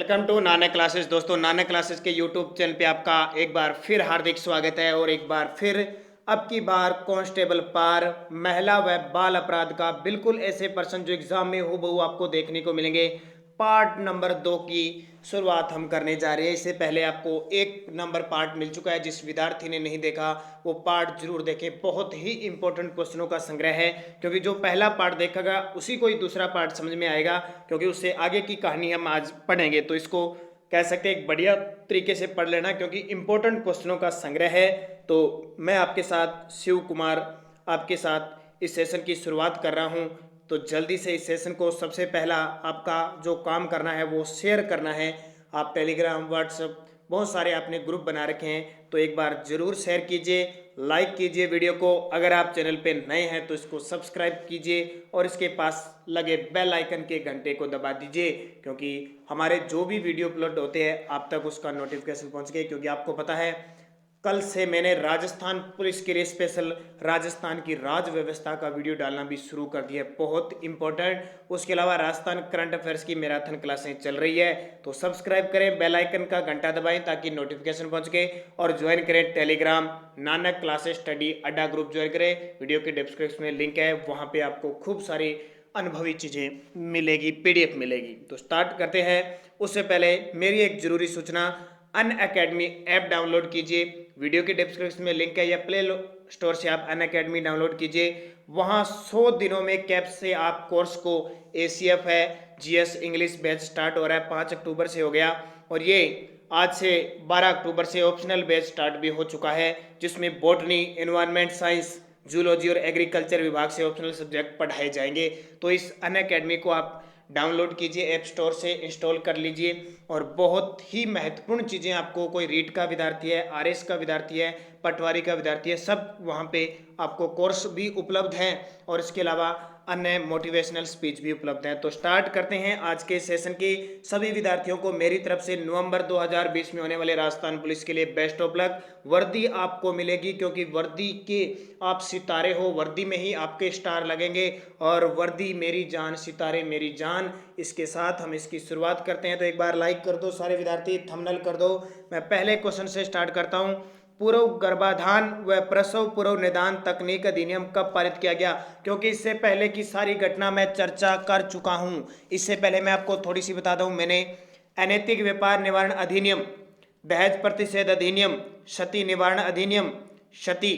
Welcome to Nanak classes. दोस्तों, Nanak classes के YouTube channel पे आपका एक बार फिर हार्दिक स्वागत है। और एक बार फिर अब की बार कांस्टेबल पार महिला व बाल अपराध का बिल्कुल ऐसे पर्सन जो एग्जाम में हूबहू आपको देखने को मिलेंगे, पार्ट नंबर 2 की शुरुआत हम करने जा रहे हैं। इससे पहले आपको एक नंबर पार्ट मिल चुका है। जिस विद्यार्थी ने नहीं देखा वो पार्ट जरूर देखें। बहुत ही इंपॉर्टेंट क्वेश्चनों का संग्रह है, क्योंकि जो पहला पार्ट देखेगा उसी को ही दूसरा पार्ट समझ में आएगा, क्योंकि उससे आगे की कहानी हम आज पढ़ेंगे। तो इसको कह सकते हैं एक बढ़िया तरीके से पढ़ लेना, क्योंकि इंपॉर्टेंट क्वेश्चनों का संग्रह है। तो मैं आपके साथ शिव कुमार आपके साथ इस सेशन की शुरुआत कर रहा हूं। तो जल्दी से इस सेशन को सबसे पहला आपका जो काम करना है वो शेयर करना है। आप टेलीग्राम, व्हाट्सएप, बहुत सारे आपने ग्रुप बना रखे हैं, तो एक बार जरूर शेयर कीजिए, लाइक कीजिए वीडियो को। अगर आप चैनल पे नए हैं तो इसको सब्सक्राइब कीजिए और इसके पास लगे बेल आइकन के घंटे को दबा दीजिए, क्योंकि हमारे जो भी वीडियो अपलोड होते हैं आप तक उसका नोटिफिकेशन पहुंच गए। क्योंकि आपको पता है कल से मैंने राजस्थान पुलिस के लिए स्पेशल राजस्थान की राज व्यवस्था का वीडियो डालना भी शुरू कर दिया है, बहुत इंपॉर्टेंट। उसके अलावा राजस्थान करंट अफेयर्स की मैराथन क्लासें चल रही है, तो सब्सक्राइब करें, बेल आइकन का घंटा दबाएं ताकि नोटिफिकेशन पहुंच गए। और ज्वाइन करें टेलीग्राम नानक क्लासेस स्टडी अड्डा ग्रुप ज्वाइन करें। वीडियो के डिस्क्रिप्शन में लिंक है, वहां पे आपको खूब सारी अनुभवी चीजें मिलेगी, पीडीएफ मिलेगी। तो स्टार्ट करते हैं। उससे पहले मेरी एक जरूरी सूचना, अन अकेडमी ऐप डाउनलोड कीजिए। वीडियो के डिस्क्रिप्शन में लिंक है, या प्ले स्टोर से आप अन अकेडमी डाउनलोड कीजिए। वहाँ 100 दिनों में कैप से आप कोर्स को एसीएफ है, जीएस इंग्लिश बैच स्टार्ट हो रहा है, 5 अक्टूबर से हो गया। और ये आज से 12 अक्टूबर से ऑप्शनल बैच स्टार्ट भी हो चुका है, जिसमें बॉटनी, एनवायरमेंट साइंस, जूलॉजी और एग्रीकल्चर विभाग से ऑप्शनल सब्जेक्ट पढ़ाए जाएंगे। तो इस अन अकेडमी को आप डाउनलोड कीजिए, ऐप स्टोर से इंस्टॉल कर लीजिए। और बहुत ही महत्वपूर्ण चीज़ें आपको, कोई रीट का विद्यार्थी है, आरएस का विद्यार्थी है, पटवारी का विद्यार्थी है, सब वहाँ पे आपको कोर्स भी उपलब्ध हैं। और इसके अलावा अन्य मोटिवेशनल स्पीच भी उपलब्ध है। तो स्टार्ट करते हैं आज के सेशन की। सभी विद्यार्थियों को मेरी तरफ से नवंबर 2020 में होने वाले राजस्थान पुलिस के लिए बेस्ट ऑफ लक। वर्दी आपको मिलेगी, क्योंकि वर्दी के आप सितारे हो, वर्दी में ही आपके स्टार लगेंगे। और वर्दी मेरी जान, सितारे मेरी जान, इसके साथ हम इसकी शुरुआत करते हैं। तो एक बार लाइक कर दो सारे विद्यार्थी, थंबनेल कर दो। मैं पहले क्वेश्चन से स्टार्ट करता हूं। पूर्व गर्भाधान व प्रसव पूर्व निदान तकनीक अधिनियम कब पारित किया गया? क्योंकि इससे पहले की सारी घटना मैं चर्चा कर चुका हूं। इससे पहले मैं आपको थोड़ी सी बता दूं, मैंने अनैतिक व्यापार निवारण अधिनियम, दहेज प्रतिषेध अधिनियम, सती निवारण अधिनियम, सती,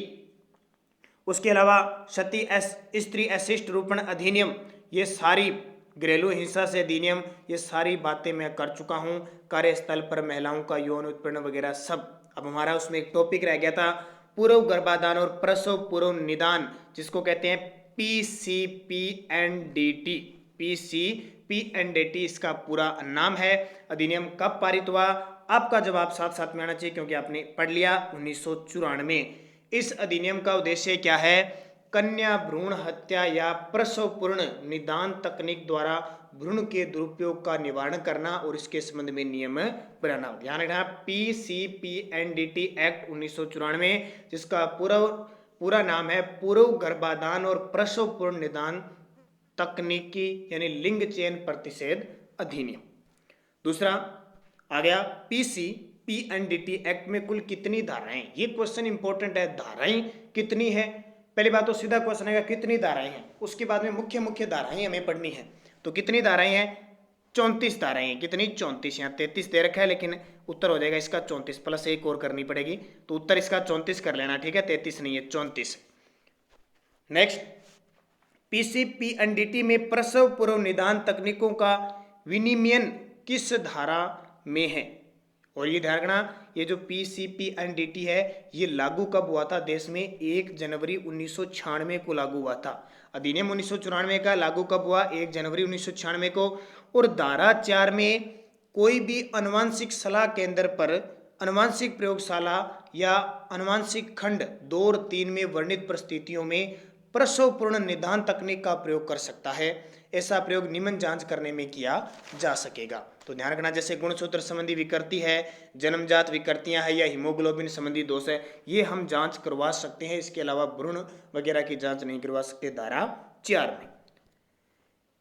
उसके अलावा सती स्त्री अशिष्ट रूपण अधिनियम, ये सारी घरेलू हिंसा से अधिनियम, ये सारी बातें मैं कर चुका हूं। कार्यस्थल पर महिलाओं का यौन उत्पीड़न वगैरह सब। अब हमारा उसमें एक टॉपिक रह गया था, पूर्व गर्भाधान और प्रसव पूर्व निदान, जिसको कहते हैं पीसीपीएनडीटी। पीसीपीएनडीटी इसका पूरा नाम है। अधिनियम कब पारित हुआ? आपका जवाब साथ साथ में आना चाहिए, क्योंकि आपने पढ़ लिया 1994। इस अधिनियम का उद्देश्य क्या है? कन्या भ्रूण हत्या या प्रसव पूर्ण निदान तकनीक द्वारा भ्रूण के दुरुपयोग का निवारण करना और इसके संबंध में नियम बनाना। ध्यान रखना, पीसीपीएनडीटी एक्ट 1994, जिसका पूरा नाम है पूर्व गर्भाधान और प्रसव पूर्ण निदान तकनीकी यानी लिंग चयन प्रतिषेध अधिनियम। दूसरा आ गया, पीसीपीएनडीटी एक्ट में कुल कितनी धाराएं? ये क्वेश्चन इंपॉर्टेंट है, धाराएं कितनी है? पहली बात तो सीधा क्वेश्चन है कितनी धाराएं हैं, उसके बाद में मुख्य मुख्य धाराएं हमें पढ़नी है। तो कितनी धाराएं हैं? 34 धाराएं हैं। कितनी? 34। यहाँ 33 दे रखा है, लेकिन उत्तर हो जाएगा इसका 34, प्लस एक और करनी पड़ेगी, तो उत्तर इसका 34 कर लेना, ठीक है? 33 नहीं है, 34। नेक्स्ट, पीसीपीएनडीटी में प्रसव पूर्व निदान तकनीकों का विनियमन किस धारा में है? और ये ध्यान रखना, ये जो पीसीपीएनडीटी है ये लागू कब हुआ था देश में? 1 जनवरी 1996 को लागू हुआ था। अधिनियम 1994 का लागू कब हुआ? 1 जनवरी 1996 को। और धारा 4 में कोई भी अनुवांशिक सलाह केंद्र पर अनुवांशिक प्रयोगशाला या अनुवांशिक खंड 2 और 3 में वर्णित परिस्थितियों में प्रसव पूर्ण निदान तकनीक का प्रयोग कर सकता है। ऐसा प्रयोग निम्न जांच करने में किया जा सकेगा। तो ध्यान रखना, जैसे गुणसूत्र संबंधी विकृति है, जन्मजात विकृतियां हैं, या हीमोग्लोबिन संबंधी दोष है, ये हम जांच करवा सकते हैं। इसके अलावा भ्रूण वगैरह की जांच नहीं करवा सकते धारा 4 में।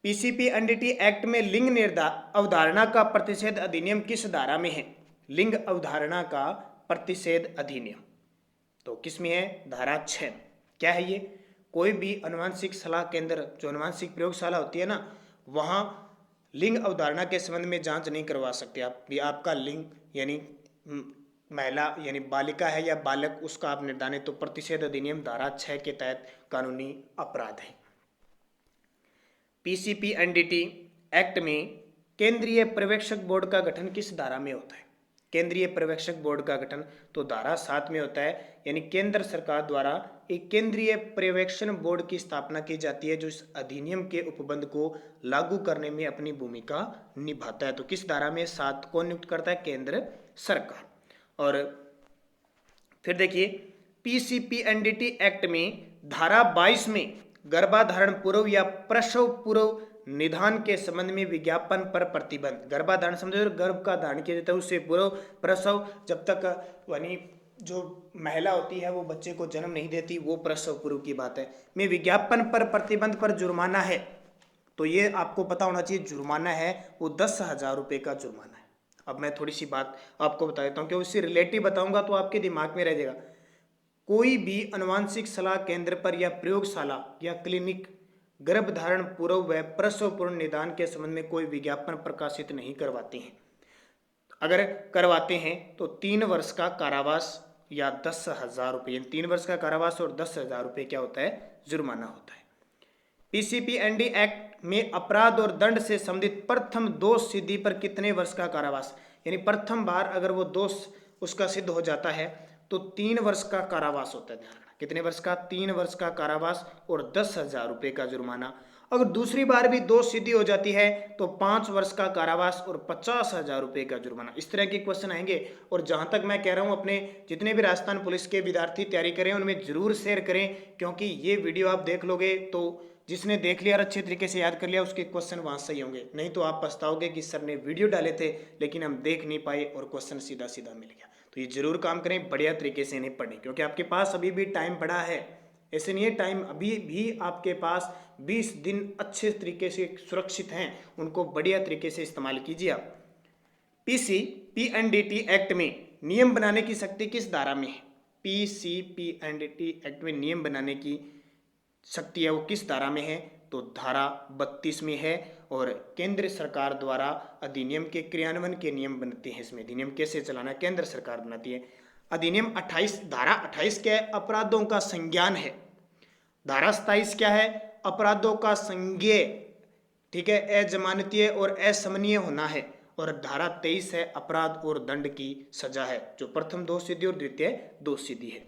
पीसीपी एनडीटी एक्ट में लिंग अवधारणा का प्रतिषेध अधिनियम किस धारा में है? लिंग अवधारणा का प्रतिषेध अधिनियम तो किस में है? धारा 6। क्या है ये? कोई भी अनुवांशिक सलाह केंद्र, जो अनुवांशिक प्रयोगशाला होती है ना, वहाँ लिंग अवधारणा के संबंध में जांच नहीं करवा सकते आप भी। आपका लिंग यानी महिला यानी बालिका है या बालक, उसका आप निर्धारित, तो प्रतिषेध अधिनियम धारा 6 के तहत कानूनी अपराध है। पीसीपी एनडीटी एक्ट में केंद्रीय पर्यवेक्षक बोर्ड का गठन किस धारा में होता है? केंद्रीय पर्यवेक्षक बोर्ड का गठन तो धारा 7 में होता है, यानी केंद्र सरकार द्वारा एक केंद्रीय पर्यवेक्षण बोर्ड की स्थापना की जाती है, जो इस अधिनियम के उपबंध को लागू करने में अपनी भूमिका निभाता है। तो किस धारा में? 7। कौन नियुक्त करता है? केंद्र सरकार। और फिर देखिए, पीसीपी एनडीटी एक्ट में धारा 22 में गर्भाधारण पूर्व या प्रसव पूर्व निदान के संबंध में विज्ञापन पर प्रतिबंध। गर्भाधारण समझो, गर्भ का धारण किया जाता है, उससे पूर्व प्रसव, जब तक यानी जो महिला होती है वो बच्चे को जन्म नहीं देती, वो प्रसव पूर्व की बात है। में विज्ञापन पर प्रतिबंध पर जुर्माना है, तो ये आपको पता होना चाहिए, जुर्माना है वो 10,000 रुपये का जुर्माना है। अब मैं थोड़ी सी बात आपको बता देता हूँ, कि उससे रिलेटिव बताऊंगा तो आपके दिमाग में रह जाएगा। कोई भी अनुवांशिक सलाह केंद्र पर या प्रयोगशाला या क्लिनिक गर्भधारण पूर्व व प्रसव पूर्व निदान के संबंध में कोई विज्ञापन प्रकाशित नहीं करवाते हैं। अगर करवाते हैं तो 3 वर्ष का कारावास या 10,000 रुपये, 3 वर्ष का कारावास और 10,000 रुपये क्या होता है? जुर्माना होता है। पीसीपी एनडी एक्ट में अपराध और दंड से संबंधित प्रथम दोष सिद्धि पर कितने वर्ष का कारावास, यानी प्रथम बार अगर वो दोष उसका सिद्ध हो जाता है तो 3 वर्ष का कारावास होता है। ध्यान रखना, कितने वर्ष का? 3 वर्ष का कारावास और 10,000 रुपये का जुर्माना। अगर दूसरी बार भी दोष सिद्धि हो जाती है तो 5 वर्ष का कारावास और 50,000 रुपये का जुर्माना। इस तरह के क्वेश्चन आएंगे। और जहां तक मैं कह रहा हूं, अपने जितने भी राजस्थान पुलिस के विद्यार्थी तैयारी करें उनमें जरूर शेयर करें, क्योंकि ये वीडियो आप देख लोगे तो जिसने देख लिया और अच्छे तरीके से याद कर लिया, उसके क्वेश्चन वहां सही होंगे। नहीं तो आप पछताओगे कि सर ने वीडियो डाले थे लेकिन हम देख नहीं पाए और क्वेश्चन सीधा सीधा मिल गया। तो ये जरूर काम करें, बढ़िया तरीके से इन्हें पढ़ें, क्योंकि आपके पास अभी भी टाइम पड़ा है। ऐसे नहीं है, टाइम अभी भी आपके पास 20 दिन अच्छे तरीके से सुरक्षित हैं, उनको बढ़िया तरीके से इस्तेमाल कीजिए आप। पीसीपीएनडीटी एक्ट में नियम बनाने की शक्ति किस धारा में है? पीसीपीएनडीटी एक्ट में नियम बनाने की शक्ति है वो किस धारा में है? तो धारा 32 में है। और केंद्र सरकार द्वारा अधिनियम के क्रियान्वयन के नियम बनते हैं। इसमें अधिनियम कैसे चलाना केंद्र सरकार बनाती है। अधिनियम 28, धारा 28 क्या है? अपराधों का संज्ञान है। धारा 27 क्या है? अपराधों का संज्ञेय, ठीक है, अजमानतीय और असमनीय होना है। और धारा 23 है अपराध और दंड की सजा है, जो प्रथम दोष सिद्धि और द्वितीय दोष सिद्धि है।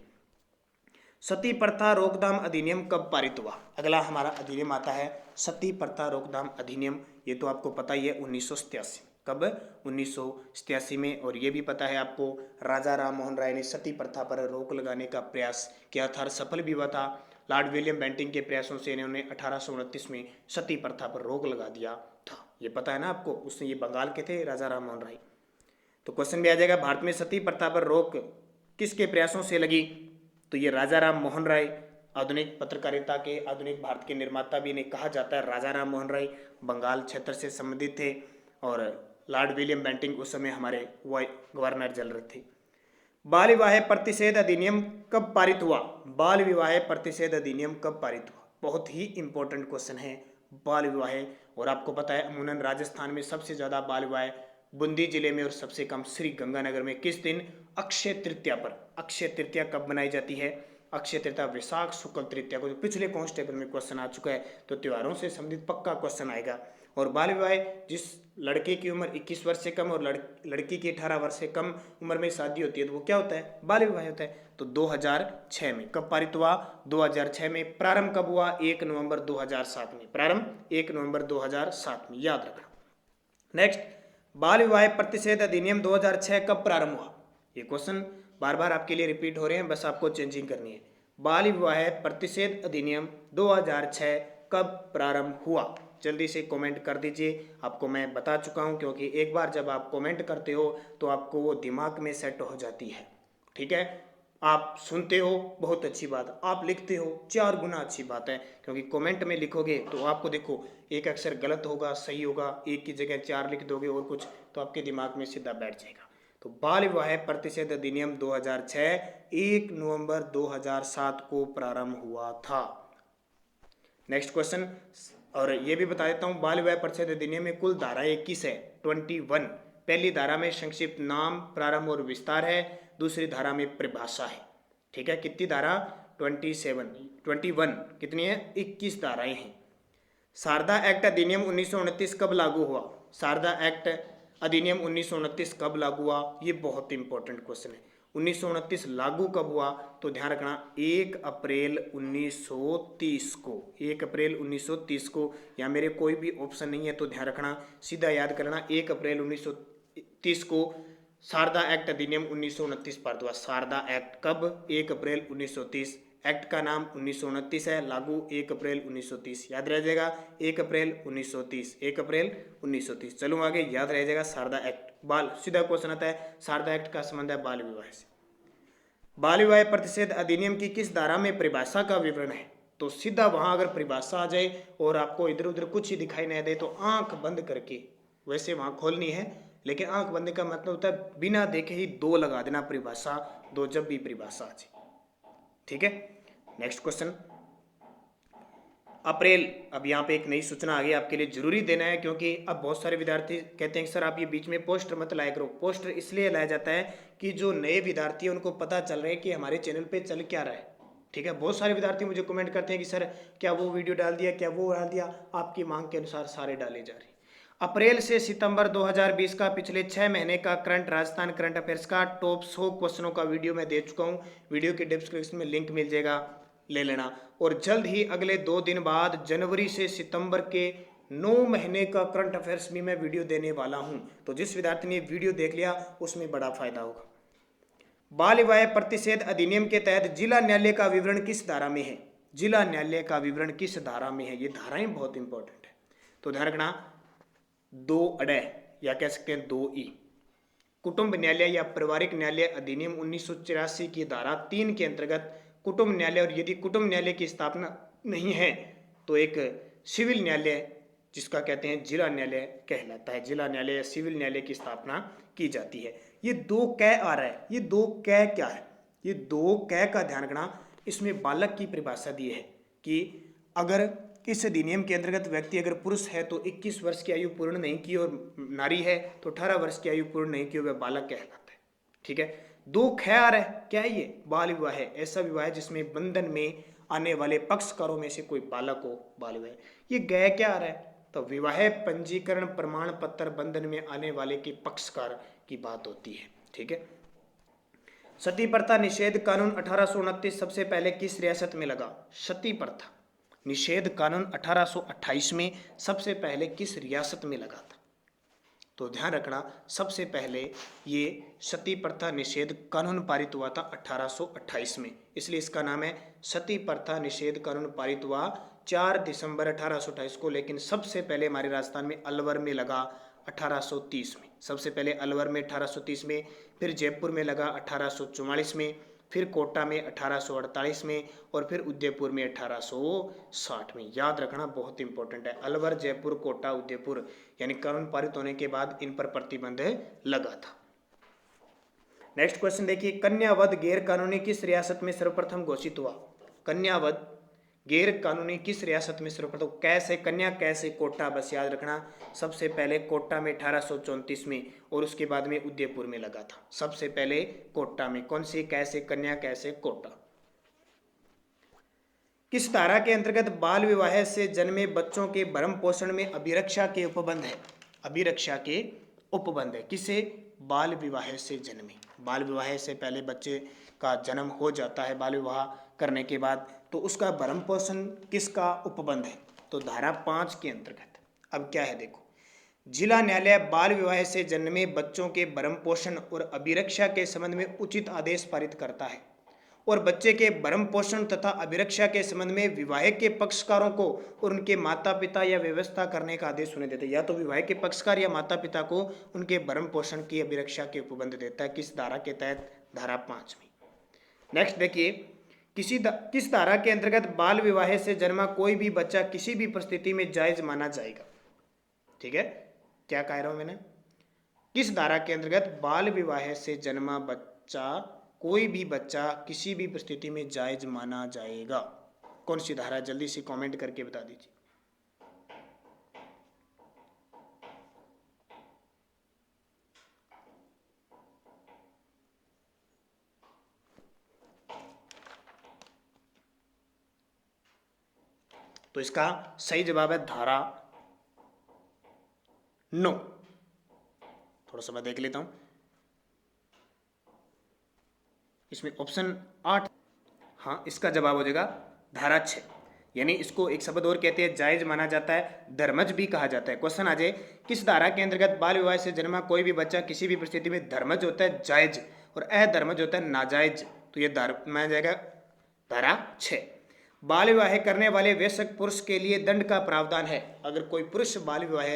सती प्रथा रोकथाम अधिनियम कब पारित हुआ? अगला हमारा अधिनियम आता है सती प्रथा रोकथाम अधिनियम। ये तो आपको पता ही है, 1987। कब? 1987 में। और ये भी पता है आपको, राजा राम मोहन राय ने सती प्रथा पर रोक लगाने का प्रयास किया था और सफल भी हुआ था। लॉर्ड विलियम बेंटिंग के प्रयासों से इन्होंने 1829 में सती प्रथा पर रोक लगा दिया था। ये पता है ना आपको, उसने ये बंगाल के थे राजा राम मोहन राय। तो क्वेश्चन भी आ जाएगा, भारत में सती प्रथा पर रोक किसके प्रयासों से लगी? तो ये राजा राम मोहन राय, आधुनिक पत्रकारिता के आधुनिक भारत के निर्माता भी इन्हें कहा जाता है। राजा राम मोहन राय बंगाल क्षेत्र से संबंधित थे और लॉर्ड विलियम बेंटिंग उस समय हमारे गवर्नर जनरल थे। बाल विवाह प्रतिषेध अधिनियम कब पारित हुआ? बाल विवाह प्रतिषेध अधिनियम कब पारित हुआ? बहुत ही इंपॉर्टेंट क्वेश्चन है बाल विवाह। और आपको पता है अमूमन राजस्थान में सबसे ज्यादा बाल विवाह बूंदी जिले में और सबसे कम श्री गंगानगर में। किस दिन? अक्षय तृतीया पर। अक्षय तृतीया कब बनाई जाती है? अक्षय तृतीया वैशाख शुक्ल तृतीया को। जो पिछले कांस्टेबल में क्वेश्चन आ चुका है, तो त्योहारों से संबंधित पक्का क्वेश्चन आएगा। और बाल विवाह, जिस लड़के की उम्र 21 वर्ष से कम और लड़की की 18 वर्ष से कम उम्र में शादी होती है, तो वो क्या होता है? बाल विवाह होता है। तो 2006 में कब पारित हुआ? 2006 में। प्रारंभ कब हुआ? 1 नवंबर 2007 में। प्रारंभ 1 नवंबर 2007 में, याद रखना। नेक्स्ट, बाल विवाह प्रतिषेध अधिनियम 2006 कब प्रारंभ हुआ? ये क्वेश्चन बार बार आपके लिए रिपीट हो रहे हैं, बस आपको चेंजिंग करनी है। बाल विवाह प्रतिषेध अधिनियम 2006 कब प्रारंभ हुआ? जल्दी से कमेंट कर दीजिए। आपको मैं बता चुका हूं, क्योंकि एक बार जब आप कमेंट करते हो तो आपको वो दिमाग में सेट हो जाती है, ठीक है। आप सुनते हो बहुत अच्छी बात, आप लिखते हो 4 गुना अच्छी बात है, क्योंकि कमेंट में लिखोगे तो आपको देखो एक अक्षर गलत होगा, सही होगा, एक की जगह 4 लिख दोगे और कुछ, तो आपके दिमाग में सीधा बैठ जाएगा। तो बाल विवाह प्रतिषेध अधिनियम 2006 1 नवंबर 2007 को प्रारंभ हुआ था। नेक्स्ट क्वेश्चन, और ये भी बता देता हूँ, बाल विवाह प्रतिषेध अधिनियम में कुल धाराएं 21 है, 21। पहली धारा में संक्षिप्त नाम, प्रारंभ और विस्तार है, दूसरी धारा में परिभाषा है। ठीक है, कितनी धारा? 21। कितनी है? 21 धाराएं हैं। शारदा एक्ट अधिनियम 1929 कब लागू हुआ? शारदा एक्ट अधिनियम 1929 कब लागू हुआ? ये बहुत इंपॉर्टेंट क्वेश्चन है। 1929 लागू कब हुआ? तो ध्यान रखना 1 अप्रैल 1930 को, 1 अप्रैल 1930 को। या मेरे कोई भी ऑप्शन नहीं है तो ध्यान रखना, सीधा याद करना, 1 अप्रैल 1930 को शारदा एक्ट अधिनियम 1929 पारित हुआ। शारदा एक्ट कब? 1 अप्रैल 1930। एक्ट का नाम 1929 है, लागू 1 अप्रैल 1930। याद रह जाएगा 1 अप्रैल 1930, 1 अप्रैल 1930। चलो आगे, याद रह जाएगा शारदा एक्ट। बाल, सीधा क्वेश्चन आता है, शारदा एक्ट का संबंध है बाल विवाह से। बाल विवाह प्रतिषेध अधिनियम की किस धारा में परिभाषा का विवरण है? तो सीधा वहां अगर परिभाषा आ जाए और आपको इधर उधर कुछ ही दिखाई नहीं दे तो आंख बंद करके, वैसे वहां खोलनी है लेकिन आंख बंद का मतलब होता है बिना देखे ही 2 लगा देना परिभाषा, 2 जब भी परिभाषा आ जाए। ठीक है, नेक्स्ट क्वेश्चन, अप्रैल। अब यहाँ पे एक नई सूचना आ गई, आपके लिए जरूरी देना है, क्योंकि अब बहुत सारे विद्यार्थी कहते हैं कि सर आप ये बीच में पोस्टर मत लाया करो। पोस्टर इसलिए लाया जाता है कि जो नए विद्यार्थी हैं उनको पता चल रहा है कि हमारे चैनल पे चल क्या रहा है। ठीक है, बहुत सारे विद्यार्थी मुझे कमेंट करते हैं कि सर क्या वो वीडियो डाल दिया, क्या वो डाल दिया, आपकी मांग के अनुसार सारे डाले जा रहे हैं। अप्रैल से सितंबर 2020 का पिछले 6 महीने का करंट राजस्थान करंट अफेयर्स का टॉप 100 क्वेश्चनों का वीडियो मैं दे चुका हूँ। वीडियो के डिस्क्रिप्शन में लिंक मिल जाएगा, ले लेना। और जल्द ही अगले 2 दिन बाद जनवरी से सितंबर के 9 महीने का करंट अफेयर्स भी मैं वीडियो देने वाला हूं। तो जिस विद्यार्थी ने वीडियो देख लिया उसमें बड़ा फायदा होगा। बाल विवाह प्रतिषेध अधिनियम के तहत जिला न्यायालय का विवरण किस धारा में है? जिला न्यायालय का विवरण किस धारा में है? ये धाराएं बहुत इंपॉर्टेंट है, तो ध्यान रखना 2 अडय या कह सकते हैं 2E। कुटुंब न्यायालय या पारिवारिक न्यायालय अधिनियम 1984 की धारा 3 के अंतर्गत कुटुंब न्यायालय, और यदि कुटुंब न्यायालय की स्थापना नहीं है तो एक सिविल न्यायालय जिसका कहते हैं जिला न्यायालय कहलाता है। जिला न्यायालय या सिविल न्यायालय की स्थापना की जाती है। ये 2 कै आ रहा है, ये 2 कै क्या है? ये 2 कै का ध्यान रखना, इसमें बालक की परिभाषा दी है कि अगर इस अधिनियम के अंतर्गत व्यक्ति अगर पुरुष है तो 21 वर्ष की आयु पूर्ण नहीं की, और नारी है तो 18 वर्ष की आयु पूर्ण नहीं की, वह बालक कहलाता है। ठीक है, 2 ख आ रहा है, क्या है ये? बाल विवाह है, ऐसा विवाह है जिसमें बंधन में आने वाले पक्षकारों में से कोई बालक हो, बाल विवाह। ये गय क्या आ रहा है? तो विवाह पंजीकरण प्रमाण पत्र बंधन में आने वाले के पक्षकार की बात होती है। ठीक है, सती प्रथा निषेध कानून 1829 सबसे पहले किस रियासत में लगा? सती प्रथा निषेध कानून 1828 में सबसे पहले किस रियासत में लगा था? तो ध्यान रखना सबसे पहले ये सती प्रथा निषेध कानून पारित हुआ था 1828 में, इसलिए इसका नाम है सती प्रथा निषेध कानून पारित हुआ 4 दिसंबर 1828 को। लेकिन सबसे पहले हमारे राजस्थान में अलवर में लगा 1830 में, सबसे पहले अलवर में 1830 में, फिर जयपुर में लगा 1844 में, फिर कोटा में 1848 में, और फिर उदयपुर में 1860 में। याद रखना बहुत इंपॉर्टेंट है, अलवर, जयपुर, कोटा, उदयपुर, यानी कानून पारित होने के बाद इन पर प्रतिबंध लगा था। नेक्स्ट क्वेश्चन देखिए, कन्यावध गैर कानूनी किस रियासत में सर्वप्रथम घोषित हुआ? कन्यावध गैर कानूनी किस रियासत में सर्वप्रथम? कैसे कन्या, कैसे कोटा, बस याद रखना सबसे पहले कोटा में 1834 में, और उसके बाद में उदयपुर में लगा था। सबसे पहले कोटा में, कौन सी? कैसे कन्या, कैसे कोटा। किस धारा के अंतर्गत बाल विवाह से जन्मे बच्चों के भरण पोषण में अभिरक्षा के उपबंध है? अभिरक्षा के उपबंध है, किसे? बाल विवाह से जन्मे, बाल विवाह से पहले बच्चे का जन्म हो जाता है, बाल विवाह करने के बाद, तो उसका भरण पोषण किसका उपबंध है? तो धारा 5 के अंतर्गत। अब क्या है देखो, जिला न्यायालय बाल विवाह से जन्मे बच्चों के भरण पोषण और अभिरक्षा के संबंध में उचित आदेश पारित करता है, और बच्चे के भरण पोषण तथा अभिरक्षा के संबंध में विवाह के पक्षकारों को और उनके माता पिता या व्यवस्था करने का आदेश होने देता है। या तो विवाह के पक्षकार या माता पिता को उनके भरण पोषण की अभिरक्षा के उपबंध देता है। किस धारा के तहत? धारा 5 में। नेक्स्ट देखिए, किस धारा के अंतर्गत बाल विवाह से जन्मा कोई भी बच्चा किसी भी परिस्थिति में जायज माना जाएगा। ठीक है, क्या कह रहा हूं मैंने, किस धारा के अंतर्गत बाल विवाह से जन्मा बच्चा कोई भी बच्चा किसी भी परिस्थिति में जायज माना जाएगा। कौन सी धारा, जल्दी से कमेंट करके बता दीजिए। तो इसका सही जवाब है धारा 9। थोड़ा सा मैं देख लेता हूं, इसमें ऑप्शन 8, हाँ इसका जवाब हो जाएगा धारा 6। यानी इसको एक शब्द और कहते हैं, जायज माना जाता है, धर्मज भी कहा जाता है। क्वेश्चन आ जाए, किस धारा के अंतर्गत बाल विवाह से जन्मा कोई भी बच्चा किसी भी परिस्थिति में धर्मज होता है जायज और अधर्मज होता है नाजायज। तो ये माना जाएगा धारा 6। बाल विवाह करने वाले वयस्क पुरुष के लिए दंड का प्रावधान है। अगर कोई पुरुष बाल विवाह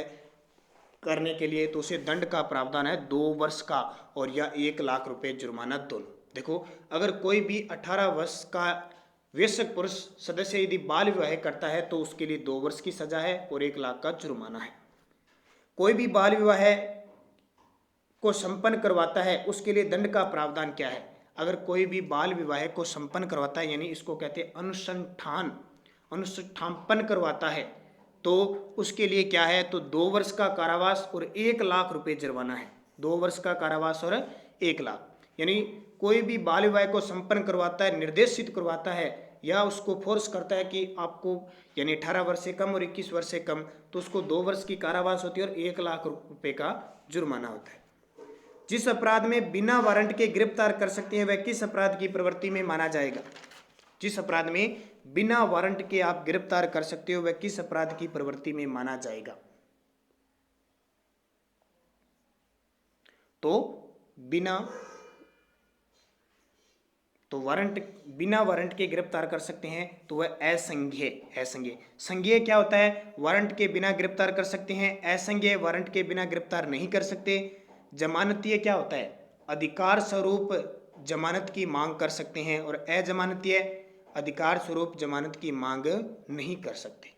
करने के लिए तो उसे दंड का प्रावधान है 2 वर्ष का और या 1 लाख रुपए जुर्माना दोनों। देखो, अगर कोई भी 18 वर्ष का वयस्क पुरुष सदस्य यदि बाल विवाह करता है तो उसके लिए 2 वर्ष की सजा है और 1 लाख का जुर्माना है। कोई भी बाल विवाह को संपन्न करवाता है उसके लिए दंड का प्रावधान क्या है। अगर कोई भी बाल विवाह को संपन्न करवाता है, यानी इसको कहते हैं अनुष्ठापन करवाता है, तो उसके लिए क्या है, तो 2 वर्ष का कारावास और 1 लाख रुपए जुर्माना है। 2 वर्ष का कारावास और 1 लाख। यानी कोई भी बाल विवाह को संपन्न करवाता है, निर्देशित करवाता है या उसको फोर्स करता है कि आपको, यानी 18 वर्ष से कम और 21 वर्ष से कम, तो उसको 2 वर्ष की कारावास होती है और 1 लाख रुपए का जुर्माना होता है। जिस अपराध में बिना वारंट के गिरफ्तार कर सकते हैं वह किस अपराध की प्रवृत्ति में माना जाएगा। जिस अपराध में बिना वारंट के आप गिरफ्तार कर सकते हो वह किस अपराध की प्रवृत्ति में माना जाएगा। तो बिना वारंट के गिरफ्तार कर सकते हैं तो वह असंज्ञेय। संज्ञेय क्या होता है, वारंट के बिना गिरफ्तार कर सकते हैं। असंज्ञेय वारंट के बिना गिरफ्तार नहीं कर सकते। जमानतीय क्या होता है, अधिकार स्वरूप जमानत की मांग कर सकते हैं और अजमानतीय अधिकार स्वरूप जमानत की मांग नहीं कर सकते।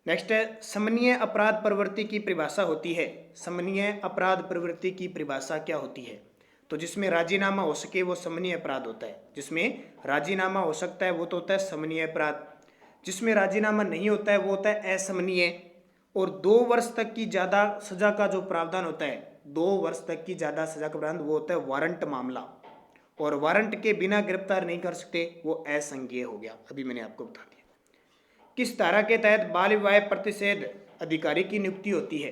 नेक्स्ट है, समनीय अपराध प्रवृत्ति की परिभाषा होती है। समनीय अपराध प्रवृत्ति की परिभाषा क्या होती है, तो जिसमें राजीनामा हो सके वो समनीय अपराध होता है। जिसमें राजीनामा हो सकता है वो तो होता है समनीय अपराध। जिसमें राजीनामा नहीं होता है वो होता है असमनीय। और 2 वर्ष तक की ज़्यादा सजा का जो प्रावधान होता है, 2 वर्ष तक की ज़्यादा सजा का प्रावधान वो होता है वारंट मामला। और वारंट के बिना गिरफ्तार नहीं कर सकते, वो असंज्ञेय हो गया। अभी मैंने आपको बता दिया। किस धारा के तहत बाल विवाह प्रतिषेध अधिकारी की नियुक्ति होती है।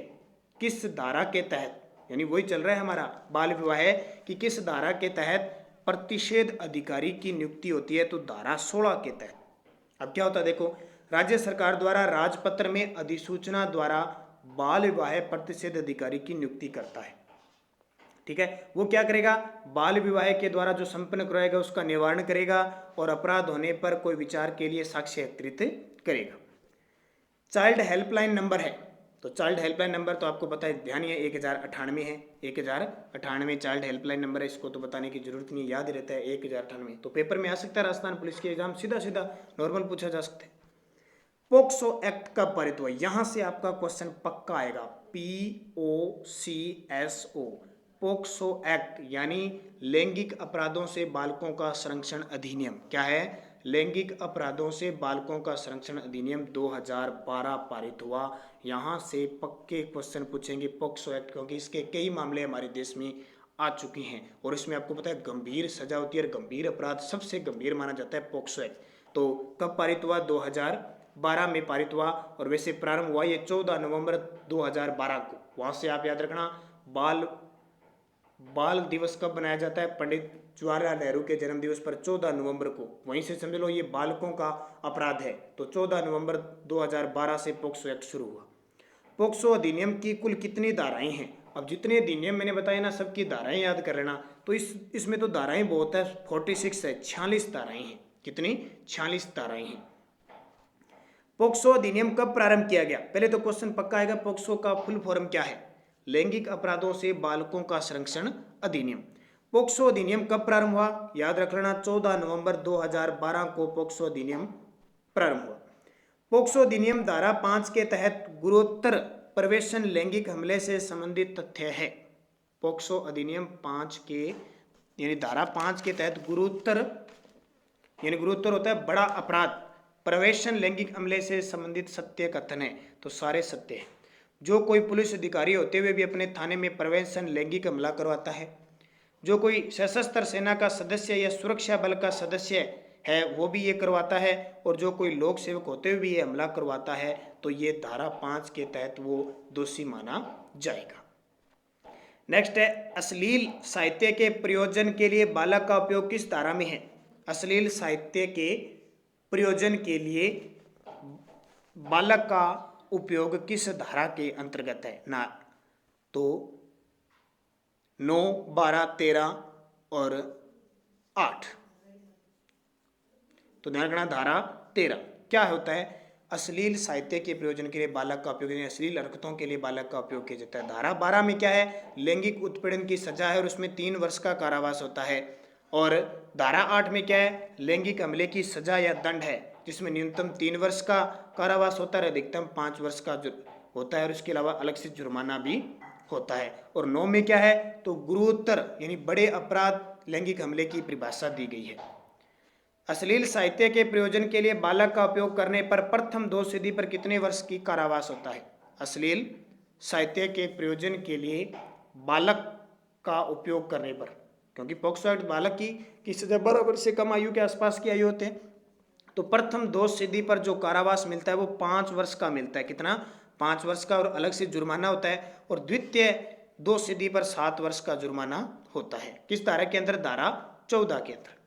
किस धारा के तहत, यानी वही चल रहा है हमारा बाल विवाह कि किस धारा के तहत प्रतिषेध अधिकारी की नियुक्ति होती है, तो धारा 16 के तहत। अब क्या होता है देखो, राज्य सरकार द्वारा राजपत्र में अधिसूचना द्वारा बाल विवाह प्रतिषेध अधिकारी की नियुक्ति करता है। ठीक है, वो क्या करेगा, बाल विवाह के द्वारा जो संपन्न कराएगा उसका निवारण करेगा और अपराध होने पर कोई विचार के लिए साक्ष्य एकत्रित करेगा। चाइल्ड हेल्पलाइन नंबर है, तो चाइल्ड हेल्पलाइन नंबर तो आपको पता है, ध्यान है 1098 है। 1098 चाइल्ड हेल्पलाइन नंबर है, इसको तो बताने की जरूरत नहीं, याद रहता है 1098। तो पेपर में आ सकता है, राजस्थान पुलिस के एग्जाम सीधा नॉर्मल पूछा जा सकता है। पोक्सो एक्ट कब पारित हुआ, यहां से आपका क्वेश्चन पक्का आएगा। POCSO, पोक्सो एक्ट यानी लैंगिक अपराधों से बालकों का संरक्षण अधिनियम। क्या है, लैंगिक अपराधों से बालकों का संरक्षण अधिनियम 2012 पारित हुआ। यहाँ से पक्के क्वेश्चन पूछेंगे पोक्सो एक्ट, क्योंकि इसके कई मामले हमारे देश में आ चुके हैं और इसमें आपको पता है गंभीर सजा होती है और गंभीर अपराध सबसे गंभीर माना जाता है पोक्सो एक्ट। तो कब पारित हुआ, 2012 में पारित हुआ। और वैसे प्रारंभ हुआ ये 14 नवंबर 2012 को। वहाँ से आप याद रखना, बाल दिवस कब बनाया जाता है, पंडित जवाहरलाल नेहरू के जन्म दिवस पर 14 नवंबर को। वहीं से समझ लो ये बालकों का अपराध है। तो 14 नवंबर 2012 से पोक्सो एक्ट शुरू हुआ। पोक्सो अधिनियम की कुल कितनी धाराएं हैं, अब जितने अधिनियम मैंने बताए ना सबकी धाराएं याद कर लेना। तो इसमें तो धाराएं बहुत है, 46 है, 46 धाराएं हैं। कितनी, 46 धाराएं हैं। पोक्सो अधिनियम कब प्रारंभ किया गया, पहले तो क्वेश्चन पक्का आएगा, पोक्सो का फुल फॉर्म क्या है, लैंगिक अपराधों से बालकों का संरक्षण अधिनियम। पोक्सो अधिनियम कब प्रारंभ हुआ? याद रख लेना, 14 नवंबर 2012 को पोक्सो अधिनियम प्रारंभ हुआ। पोक्सो अधिनियम धारा 5 के तहत गुरुतर प्रवेशन लैंगिक हमले से संबंधित तथ्य है। पोक्सो अधिनियम 5 के यानी धारा 5 के तहत गुरुतर यानी गुरुतर होता है बड़ा अपराध, प्रवेशन लैंगिक हमले से संबंधित सत्य कथन है, तो सारे सत्य है। जो कोई पुलिस अधिकारी होते हुए भी अपने थाने में प्रवेशन लैंगिक हमला करवाता है, जो कोई सशस्त्र सेना का सदस्य या सुरक्षा बल का सदस्य है वो भी ये करवाता है, और जो कोई लोक सेवक होते हुए भी ये हमला करवाता है तो ये धारा 5 के तहत वो दोषी माना जाएगा। नेक्स्ट है, अश्लील साहित्य के प्रयोजन के लिए बालक का उपयोग किस धारा में है? अश्लील साहित्य के प्रयोजन के लिए बालक का उपयोग किस धारा के अंतर्गत है? ना तो 9, 12, 13 और 8। तो ध्यान रखना, धारा 13 क्या होता है? अश्लील साहित्य के प्रयोजन के लिए बालक का उपयोग, अश्लील हरकतों के लिए बालक का उपयोग किया जाता है। धारा 12 में क्या है? लैंगिक उत्पीड़न की सजा है और उसमें 3 वर्ष का कारावास होता है। और धारा 8 में क्या है? लैंगिक हमले की सजा या दंड है, जिसमें न्यूनतम 3 वर्ष का कारावास होता है, अधिकतम 5 वर्ष का होता है, और इसके अलावा अलग से जुर्माना भी होता है। और 9 में क्या है? तो गुरुतर यानी बड़े अपराध लैंगिक हमले की परिभाषा दी गई है। अश्लील साहित्य के प्रयोजन के लिए बालक का उपयोग करने पर प्रथम दोषसिद्धि पर कितने वर्ष की कारावास होता है? अश्लील साहित्य के प्रयोजन के लिए बालक का उपयोग करने पर, क्योंकि पॉक्सो एक्ट बालक की सजा 12 वर्ष से कम आयु के आसपास की आयु होते हैं, तो प्रथम दोषसिद्धि पर जो कारावास मिलता है वो 5 वर्ष का मिलता है। कितना? 5 वर्ष का, और अलग से जुर्माना होता है। और द्वितीय दोषसिद्धि पर 7 वर्ष का जुर्माना होता है। किस धारा के अंदर? धारा 14 के अंदर।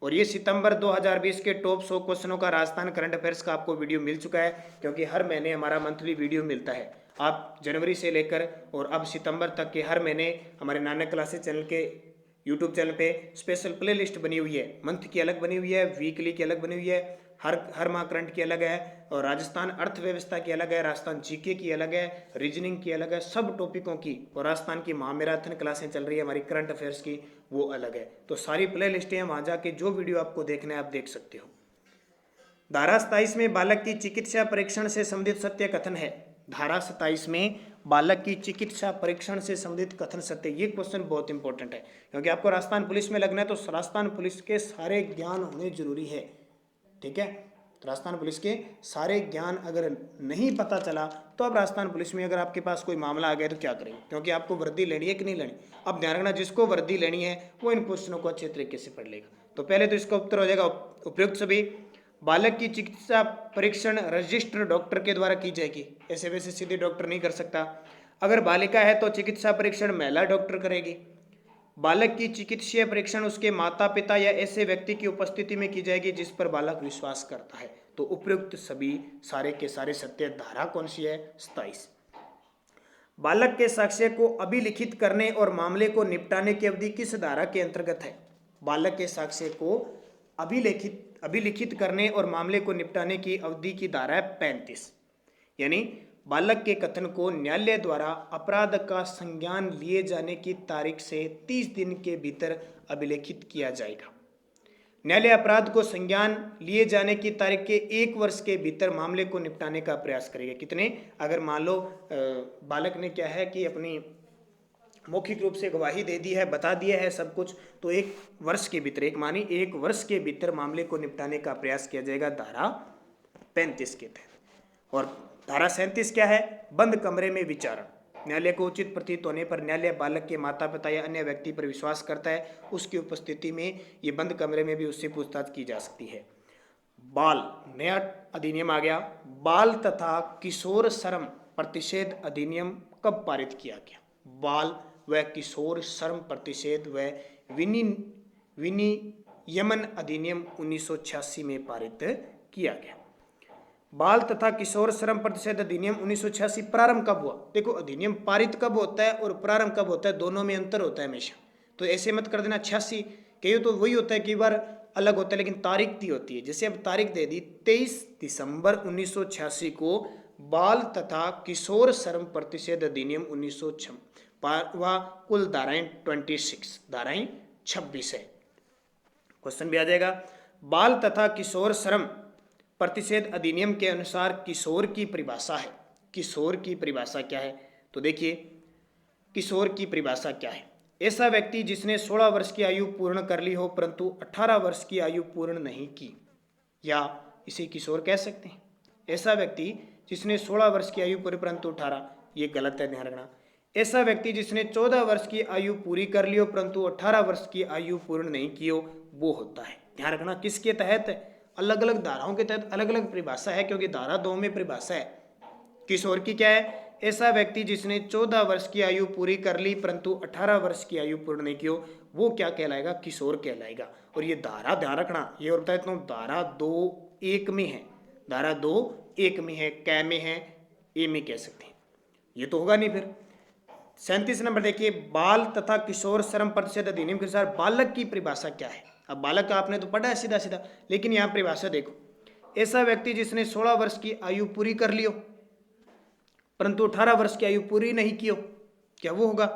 और ये सितंबर 2020 के टॉप 100 क्वेश्चनों का राजस्थान करंट अफेयर्स का आपको वीडियो मिल चुका है, क्योंकि हर महीने हमारा मंथली वीडियो मिलता है। आप जनवरी से लेकर और अब सितंबर तक के हर महीने हमारे नानक क्लासेस चैनल के यूट्यूब चैनल पे स्पेशल प्ले लिस्ट बनी हुई है। मंथ की अलग बनी हुई है, वीकली की अलग बनी हुई है, हर माह करंट की अलग है, और राजस्थान अर्थव्यवस्था की अलग है, राजस्थान जीके की अलग है, रीजनिंग की अलग है, सब टॉपिकों की। और राजस्थान की महामैराथन क्लासें चल रही है हमारी करंट अफेयर्स की, वो अलग है। तो सारी प्ले लिस्टें हैं, वहाँ जाके जो वीडियो आपको देखना है आप देख सकते हो। धारा 27 में बालक की चिकित्सा परीक्षण से संबंधित सत्य कथन है। धारा 27 में बालक की चिकित्सा परीक्षण से संबंधित कथन सत्य, ये क्वेश्चन बहुत इंपॉर्टेंट है, क्योंकि आपको राजस्थान पुलिस में लगना है, तो राजस्थान पुलिस के सारे ज्ञान होने जरूरी है। ठीक है, तो राजस्थान पुलिस के सारे ज्ञान अगर नहीं पता चला तो अब राजस्थान पुलिस में अगर आपके पास कोई मामला आ गया तो क्या करेंगे, क्योंकि आपको वर्दी लेनी है कि नहीं लेनी। अब ध्यान रखना, जिसको वर्दी लेनी है वो इन क्वेश्चनों को अच्छे तरीके से पढ़ लेगा। तो पहले तो इसका उत्तर हो जाएगा उपयुक्त सभी। बालक की चिकित्सा परीक्षण रजिस्टर डॉक्टर के द्वारा की जाएगी, ऐसे वैसे सीधे डॉक्टर नहीं कर सकता। अगर बालिका है तो चिकित्सा परीक्षण महिला डॉक्टर करेगी। बालक की चिकित्सीय परीक्षण उसके माता पिता या ऐसे व्यक्ति की उपस्थिति में की जाएगी जिस पर बालक विश्वास करता है। तो उपयुक्त सभी सारे के सारे सत्य। धारा कौन सी है? 27। बालक के साक्ष्य को अभिलिखित करने और मामले को निपटाने की अवधि किस धारा के अंतर्गत है? बालक के साक्ष्य को अभिलिखित करने और मामले को निपटाने की अवधि की धारा है 35। यानी बालक के कथन को न्यायालय द्वारा अपराध का संज्ञान लिए जाने की तारीख से 30 दिन के भीतर अभिलेखित किया जाएगा। न्यायालय अपराध को संज्ञान लिए जाने की तारीख के 1 वर्ष के भीतर मामले को निपटाने का प्रयास करेगा। कितने? अगर मान लो बालक ने क्या है कि अपनी मौखिक रूप से गवाही दे दी है, बता दिया है सब कुछ, तो 1 वर्ष के भीतर, 1 वर्ष के भीतर मामले को निपटाने का प्रयास किया जाएगा धारा 35 के तहत। और धारा 37 क्या है? बंद कमरे में विचारण। न्यायालय को उचित प्रतीत होने पर न्यायालय बालक के माता पिता या अन्य व्यक्ति पर विश्वास करता है, उसकी उपस्थिति में ये बंद कमरे में भी उससे पूछताछ की जा सकती है। बाल नया अधिनियम आ गया। बाल तथा किशोर श्रम प्रतिषेध अधिनियम कब पारित किया गया? बाल व किशोर श्रम प्रतिषेध व विनियमन अधिनियम 1986 में पारित किया गया। बाल तथा किशोर श्रम प्रतिषेध अधिनियम 1986 प्रारंभ कब हुआ? देखो, अधिनियम पारित कब होता है और प्रारंभ कब होता है, दोनों में अंतर होता है हमेशा। तो ऐसे मत कर देना 86 कहिए तो वही होता है, कई बार अलग होता है, लेकिन तारीख दी होती है। जैसे अब तारीख दे दी 23 दिसंबर 1986 को बाल तथा किशोर श्रम प्रतिषेध अधिनियम 1986 व कुल धाराएं 26, धाराएं 26 है। क्वेश्चन भी आ जाएगा, बाल तथा किशोर श्रम प्रतिषेध अधिनियम के अनुसार किशोर की परिभाषा है। किशोर की परिभाषा क्या है? तो देखिए, किशोर की परिभाषा क्या है? ऐसा व्यक्ति जिसने 16 वर्ष की आयु पूर्ण कर ली हो परंतु 18 वर्ष की आयु पूर्ण नहीं की, या इसे किशोर कह सकते हैं। ऐसा व्यक्ति जिसने 16 वर्ष की आयु पूरी परंतु 18, ये गलत है, ध्यान रखना। ऐसा व्यक्ति जिसने 14 वर्ष की आयु पूरी कर ली हो परंतु 18 वर्ष की आयु पूर्ण नहीं की हो, वो होता है। ध्यान रखना, किसके तहत? अलग अलग धाराओं के तहत अलग अलग परिभाषा है, क्योंकि धारा 2 में परिभाषा है। किशोर की क्या है? ऐसा व्यक्ति जिसने 14 वर्ष की आयु पूरी कर ली परंतु 18 वर्ष की आयु पूर्ण नहीं की हो, वो क्या कहलाएगा? किशोर कहलाएगा। और ये धारा ध्यान रखना, ये होता है तो धारा 2(1) में है, धारा 2(1) में है, कै में है, ए में कह सकते हैं, ये तो होगा नहीं। फिर 37 नंबर देखिए, बाल तथा किशोर श्रम प्रतिषेध अधिनियम के अनुसार बालक की परिभाषा क्या है? अब बालक का आपने तो पढ़ा है सीधा सीधा, लेकिन यहाँ परिभाषा देखो, ऐसा व्यक्ति जिसने 16 वर्ष की आयु पूरी कर ली हो परंतु 18 वर्ष की आयु पूरी नहीं की हो, क्या वो होगा?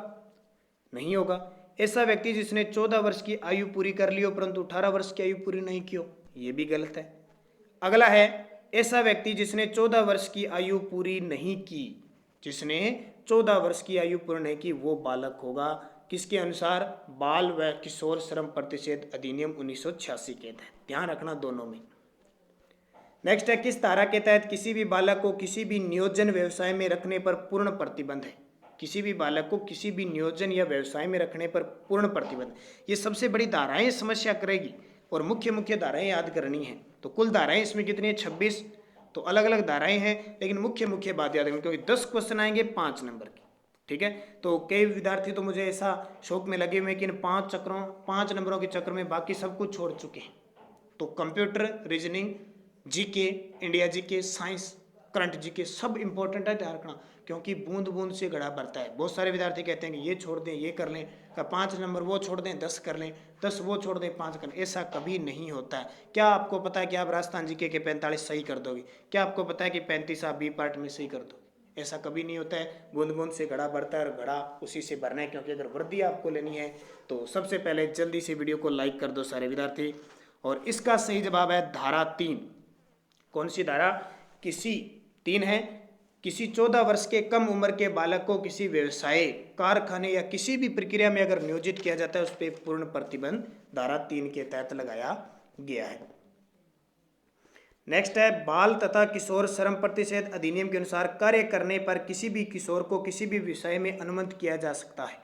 नहीं होगा। ऐसा व्यक्ति जिसने 14 वर्ष की आयु पूरी कर ली हो परंतु 18 वर्ष की आयु पूरी नहीं की हो, ये भी गलत है। अगला है, ऐसा व्यक्ति जिसने 14 वर्ष की आयु पूरी नहीं की, जिसने 14 वर्ष की आयु पूर्ण नहीं की, वो बालक होगा। किसके अनुसार? बाल व किशोर श्रम प्रतिषेध अधिनियम 1986 के तहत। ध्यान रखना दोनों में। नेक्स्ट है, किस धारा के तहत किसी भी बालक को किसी भी नियोजन व्यवसाय में रखने पर पूर्ण प्रतिबंध है? किसी भी बालक को किसी भी नियोजन या व्यवसाय में रखने पर पूर्ण प्रतिबंध, ये सबसे बड़ी धाराएं समस्या करेगी और मुख्य मुख्य धाराएं याद करनी है। तो कुल धाराएं इसमें कितनी है? 26। तो अलग अलग धाराएं हैं, लेकिन मुख्य मुख्य बात याद रखनी, क्योंकि 10 क्वेश्चन आएंगे 5 नंबर की। ठीक है, तो कई विद्यार्थी तो मुझे ऐसा शौक में लगे हुए कि इन 5 नंबरों के चक्कर में बाकी सब कुछ छोड़ चुके हैं। तो computer, reasoning, GK, India GK, science, current GK सब इंपॉर्टेंट है, ध्यान रखना, क्योंकि बूंद बूंद से घड़ा भरता है। बहुत सारे विद्यार्थी कहते हैं कि ये छोड़ दें, ये कर लें, का 5 नंबर वो छोड़ दें, 10 कर लें, 10 वो छोड़ दें, 5 कर लें। ऐसा कभी नहीं होता है। क्या आपको पता है कि आप राजस्थान जीके के 45 सही कर दोगे? क्या आपको पता है कि 35 आप बी पार्ट में सही कर दोगे? ऐसा कभी नहीं होता है। बूंद बूंद से घड़ा भरता है और घड़ा उसी से भरना है, क्योंकि अगर वर्दी आपको लेनी है तो सबसे पहले जल्दी से वीडियो को लाइक कर दो सारे विद्यार्थी। और इसका सही जवाब है धारा 3। कौन सी धारा? किसी 3 है, किसी 14 वर्ष के कम उम्र के बालक को किसी व्यवसाय, कारखाने या किसी भी प्रक्रिया में अगर नियोजित किया जाता है उस पर पूर्ण प्रतिबंध धारा 3 के तहत लगाया गया है। नेक्स्ट है, बाल तथा किशोर श्रम प्रतिषेध अधिनियम के अनुसार कार्य करने पर किसी भी किशोर को किसी भी विषय में अनुमत किया जा सकता है।